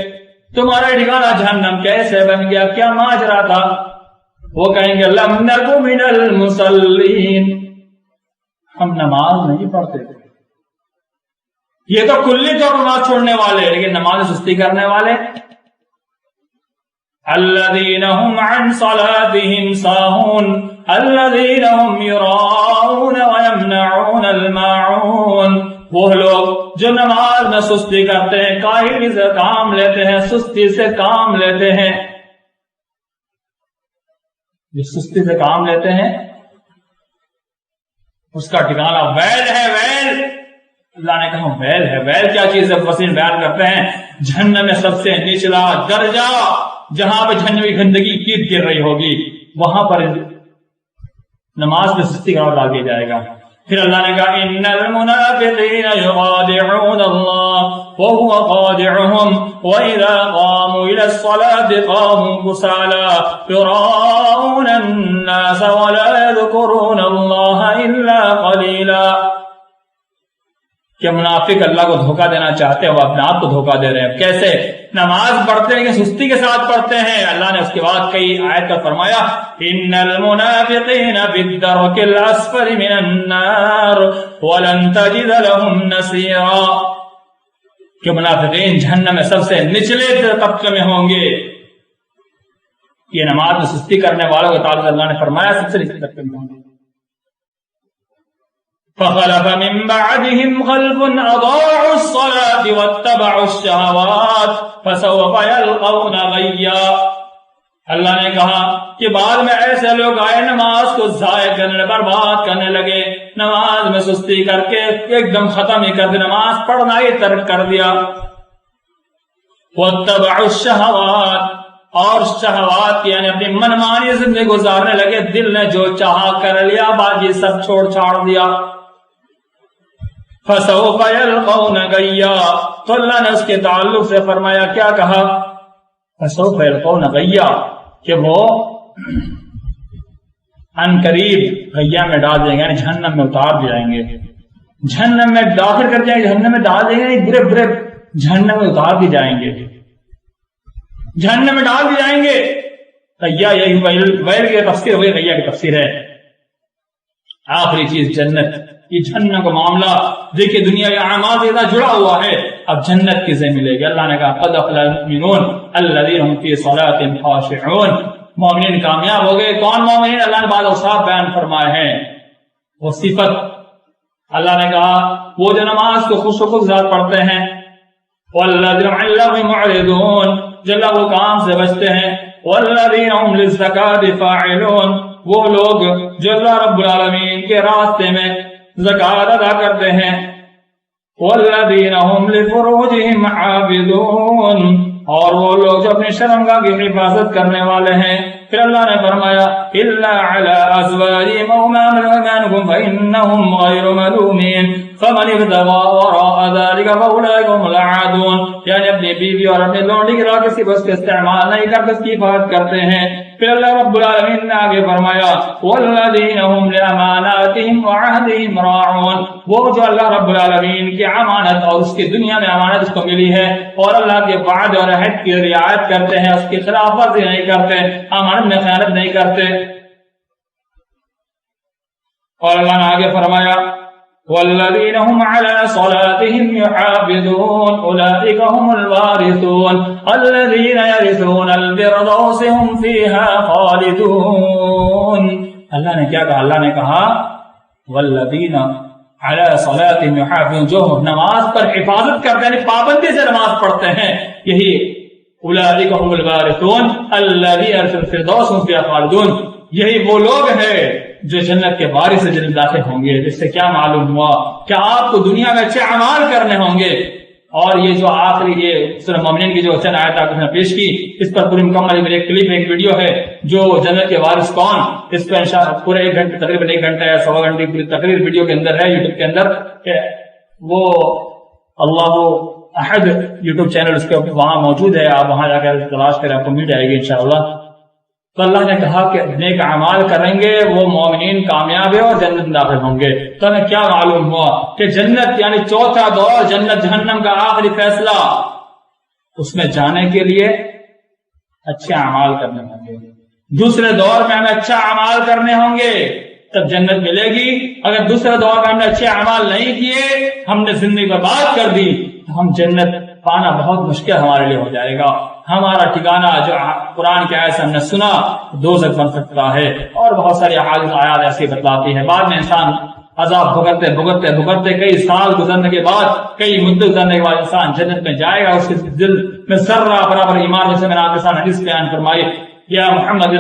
تمہارا ٹھکانہ جہنم کیسے بن گیا، کیا ماجرا تھا؟ وہ کہیں گے لم نک من المصلین، ہم نماز نہیں پڑھتے تھے. یہ تو کلی طور پر نماز چھوڑنے والے، لیکن نماز سستی کرنے والے. الذین هم عن صلاتهم ساہون الذین هم یراؤون ویمنعون الماعون. وہ لوگ جو نماز میں سستی کرتے ہیں، کاہلی سے کام لیتے ہیں، سستی سے کام لیتے ہیں. جو سستی سے کام لیتے ہیں اس کا ٹھکانہ ویل ہے. ویل اللہ نے کہا ویل ہے. ویل کیا چیز ہے؟ وسیع بیان کرتے ہیں جہنم میں سب سے نچلا درجہ جہاں پہ جہنم کی گندگی کیٹ گر رہی ہوگی وہاں پر نماز میں سستی کا ڈال دیا جائے گا. پھر اللہ نے کہا ان المنافقین یخادعون اللہ وهو خادعهم واذا قاموا الى الصلاة قاموا كسالى يراءون الناس ولا يذكرون الله الا قليلا. کہ منافق اللہ کو دھوکہ دینا چاہتے ہیں، وہ اپنے آپ کو دھوکہ دے رہے ہیں. کیسے؟ نماز پڑھتے ہیں کہ سستی کے ساتھ پڑھتے ہیں. اللہ نے اس کے بعد کئی آیت کا فرمایا ان المنافقین فی الدرک الاسفل من النار ولن تجد لهم نصیرا. کہ منافقین جہنم میں سب سے نچلے طبقے میں ہوں گے. یہ نماز میں سستی کرنے والوں کے تعلق اللہ نے فرمایا سب سے نچلے طبقے میں ہوں گے. فخلف من بعدهم خلف اضاعوا الصلاة واتبعوا الشهوات فسوف يلقون غيا. اللہ نے کہا کہ بعد میں ایسے لوگ آئے نماز کو ضائع کرنے، برباد کرنے لگے، نماز میں سستی کر کے ایک دم ختم ہی کر دی، نماز پڑھنا ہی ترک کر دیا. واتبعوا الشهوات، اور شہوات یعنی اپنی منمانی زندگی گزارنے لگے، دل نے جو چاہا کر لیا، باقی سب چھوڑ چھاڑ دیا. فسوف يلقون غیا، تو اللہ نے اس کے تعلق سے فرمایا کیا کہا؟ فسوف يلقون غیا، کہ وہ ان قریب غیا میں ڈال دیں گے، یعنی جہنم میں اتار دے جائیں گے، جہنم میں داخل کر جائیں گے، جہنم میں ڈال دیں گے، برے برے جہنم میں اتار دی جائیں گے، جہنم میں ڈال دی جائیں گے۔ غیا یہی ویل کی تفسیر، وہی غیا کی تفسیر ہے۔ آخری چیز جنت، یہ جہنم کا معاملہ دیکھیے دنیا کے اعمال سے جڑا ہوا ہے، اب جنت کسے ملے گی؟ اللہ نے کہا قد افلح المؤمنون الذین هم فی صلاتهم خاشعون، مومنین کامیاب ہو گئے۔ کون مومنین؟ اللہ نے بعض اوصاف بیان فرمائے ہیں، وہ صفت اللہ نے کہا وہ جو نماز کو خوش و خضوع پڑھتے ہیں، والذین عن اللغو معرضون، جو لغو کام سے بچتے ہیں، والذین هم للزکاۃ فاعلون، وہ لوگ جو اللہ رب العالمین کے راستے میں زکات ادا کرتے ہیں، والذین هم لفروجهم حافظون، اور وہ لوگ جو اپنی شرمگاہ کی حفاظت کرنے والے ہیں۔ پھر اللہ نے فرمایا الا علی ازواجہم او ما ملکت ایمانکم فانہم غیر ملومین فمن ابتغى وراء ذلك فاولئک هم العادون، یعنی اپنی بیوی اور اپنے لونڈی کی راہ کسی بس کے استعمال نہیں کرتے، اس کی حفاظت کرتے ہیں۔ پھر اللہ رب العالمین نے آگے فرمایا والذین هم لاماناتهم وعهدهم راعون، وہ جو اللہ رب العالمین کی امانت اور اس کی دنیا میں امانت اس کو ملی ہے اور اللہ کے وعد اور عہد کی رعایت کرتے ہیں، اس کی خلاف ورزی نہیں کرتے، امانت میں خیانت نہیں کرتے۔ اور اللہ نے آگے فرمایا والذین هم علی صلاتهم یحافظون اولئک هم الوارثون الذین یرثون الفردوس هم فیہا خالدون۔ اللہ نے کیا کہا؟ اللہ نے کہا والذین علی صلاتهم یحافظون، جو نماز پر حفاظت کرتے ہیں، پابندی سے نماز پڑھتے ہیں، یہی اولئک هم الوارثون الذین یرثون الفردوس هم فیہا خالدون، یہی وہ لوگ ہیں جو جنت کے وارث سے جنت داخل ہوں گے۔ جس سے کیا معلوم ہوا کہ آپ کو دنیا میں اچھے اعمال کرنے ہوں گے۔ اور یہ جو آخری یہ سورہ مومنین کی جو چند آیات آپ نے پیش کی، اس پر پوری مکمل ایک کلپ ایک ویڈیو ہے جو جنت کے وارث کون، اس پہ انشاءاللہ پورے ایک گھنٹے تقریباً 1 گھنٹہ یا 1.25 گھنٹے پوری تقریر ویڈیو کے اندر ہے یوٹیوب کے اندر، وہ اللہ احد یوٹیوب چینل اس کے وہاں موجود ہے، آپ وہاں جا کر تلاش کریں، آپ کو مل جائے گی انشاءاللہ۔ تو اللہ نے کہا کہ نیک اعمال کریں گے وہ مومنین کامیاب ہے اور جنت داخل ہوں گے۔ تو ہمیں کیا معلوم ہوا کہ جنت یعنی چوتھا دور جنت جہنم کا آخری فیصلہ، اس میں جانے کے لیے اچھے اعمال کرنے ہوں گے۔ دوسرے دور میں ہمیں اچھا اعمال کرنے ہوں گے تب جنت ملے گی۔ اگر دوسرے دور میں ہم نے اچھے اعمال نہیں کیے، ہم نے زندگی برباد کر دی، تو ہم جنت پانا بہت مشکل ہمارے لیے ہو جائے گا۔ ہمارا ٹھکانہ جو قرآن کے آیت سے ہم نے سنا دوزخ بن سکتا ہے، اور بہت ساری احادیث آیات ایسی بتلاتی ہے۔ بعد میں انسان عذاب بھگتتے بھگتتے بھگتتے کئی سال گزرنے کے بعد، کئی مدت گزرنے کے بعد انسان جنت میں جائے گا۔ اس کے دل میں ذرہ برابر ایمان، جیسے میں نے آپ کے ساتھ حدیث بیان فرمائی یا محمد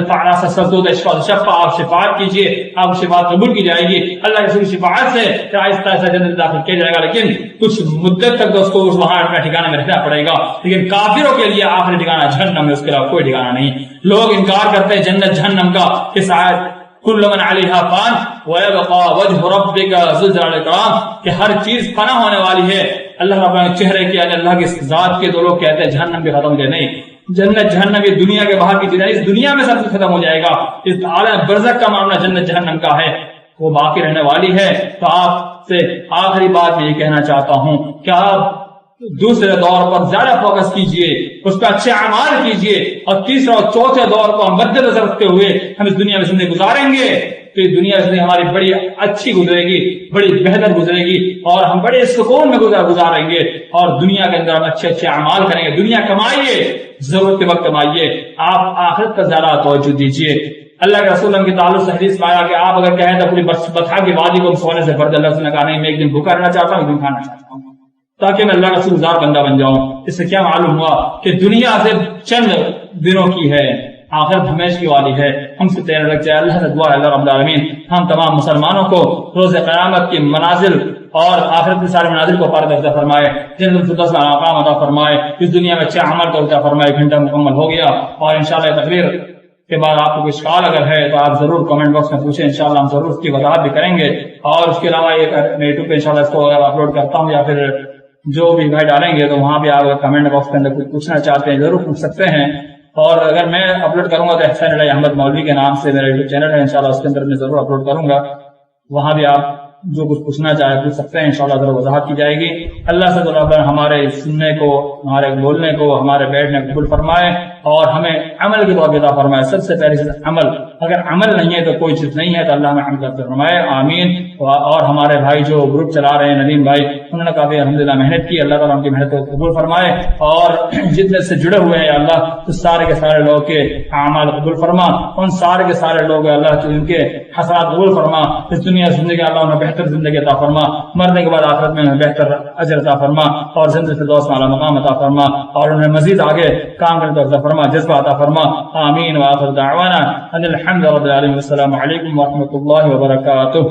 شفا، آپ شفاعت کیجیے، آپ شفاعت قبول کی جائے گی اللہ کے رسول شفاعت سے، آہستہ آہستہ جنت داخل کیا جائے گا، لیکن کچھ مدت تک تو اس کو وہاں اپنے ٹھکانے میں رہنا پڑے گا۔ لیکن کافروں کے لیے آخری ٹھکانہ جہنم ہے، اس کے علاوہ کوئی ٹھکانہ نہیں۔ لوگ انکار کرتے ہیں جنت جہنم کا، اس آیت کل من علیہا فان ویبقى وجہ ربک ذو الجلال والاکرام، کہ ہر چیز فنا ہونے والی ہے۔ اللہ رب العالمین چہرے کی اللہ کی ذات کے دو لوگ کہتے ہیں جہنم بھی ختم ہو جائے، نہیں، جنت جہنم یہ دنیا کے باہر کی چیز ہے، اس دنیا میں سب کچھ ختم ہو جائے گا۔ اس عالم برزخ کا معاملہ جنت جہنم کا ہے، وہ باقی رہنے والی ہے۔ تو آپ سے آخری بات میں یہ کہنا چاہتا ہوں کہ آپ دوسرے دور پر زیادہ فوکس کیجئے، اس پہ اچھے اعمال کیجئے، اور تیسرا اور چوتھے دور کو ہم مد نظر رکھتے ہوئے ہم اس دنیا میں زندگی گزاریں گے تو یہ دنیا زندگی ہماری بڑی اچھی گزرے گی، بڑی بہتر گزرے گی، اور ہم بڑے سکون میں گزاریں گے، اور دنیا کے اندر ہم اچھے اچھے اعمال کریں گے۔ دنیا کمائیے، ضرورت کے وقت کمائیے، آپ آخرت پر زیادہ توجہ دیجیے۔ اللہ کے رسول کے تعلق سے حدیث میں آیا کہ آپ اگر کہیں تو پوری بتا کی وادی کو سونے سے بھر دے، اللہ نے کہا نہیں، میں ایک دن بھوکا رہنا چاہتا ہوں، ایک دن کھانا چاہتا ہوں، تاکہ میں اللہ کا رسول دار بندہ بن جاؤں۔ اس سے کیا معلوم ہوا کہ دنیا سے چند دنوں کی ہے، آخرت ہمیشہ کی والی ہے۔ ہم سے تیرے لگ جائے، اللہ سے دعا ہے اللہ رب العالمین ہم تمام مسلمانوں کو روز قیامت کی منازل اور آخرت کے سارے منازل کو پار کرتا فرمائے، جنت الفردوس کا مقام عطا فرمائے، اس دنیا میں اچھے عمل کا عطا فرمائے۔ گھنٹہ مکمل ہو گیا اور انشاءاللہ تقریر کے بعد آپ کو کوئی سوال اگر ہے تو آپ ضرور کمنٹ باکس میں پوچھیں، انشاءاللہ ہم ضرور اس کی وضاحت بھی کریں گے. اور اس کے علاوہ میں یوٹیوب پہ انشاءاللہ اس کو اگر اپلوڈ کرتا ہوں یا پھر جو بھی بھائی ڈالیں گے تو وہاں بھی آپ کمنٹ باکس کے اندر کچھ پوچھنا چاہتے ہیں ضرور پوچھ سکتے ہیں. اور اگر میں اپلوڈ کروں گا تو احسان الہی مولوی کے نام سے میرا یوٹیوب چینل ہے، انشاءاللہ اس کے اندر میں ضرور اپلوڈ کروں گا، وہاں بھی آپ جو کچھ پوچھنا چاہے پوچھ سکتے ہیں، انشاءاللہ ضرور وضاحت کی جائے گی. اللہ سے اللہ ہمارے سننے کو، ہمارے بولنے کو، ہمارے بیٹھنے کو قبول فرمائے اور ہمیں عمل کی توفیق عطا فرمائے. سب سے پہلی چیز عمل، اگر عمل نہیں ہے تو کوئی چیز نہیں ہے، تو اللہ ہمیں عمل کرتے فرمائے، آمین. اور ہمارے بھائی جو گروپ چلا رہے ہیں ندیم بھائی، انہوں نے کافی الحمدللہ محنت کی، اللہ تعالیٰ ان کی محنت کو قبول فرمائے. اور جتنے سے جڑے ہوئے ہیں اللہ تو سارے کے سارے لوگ کے اعمال قبول فرما، ان سارے کے سارے لوگ اللہ ان کے حسنات قبول فرما. اس دنیا زندگی اللہ انہیں بہتر زندگی عطا فرما، مرنے کے بعد آخرت میں انہیں بہتر اجر عطا فرما اور زندہ فردوس میں اعلیٰ مقام عطا فرما اور انہیں مزید آگے کام کرنے کا فرما، جذبہ عطا فرما، آمین. وآخر دعوانا ان الحمد للہ رب العالمین. السلام علیکم ورحمۃ اللہ وبرکاتہ.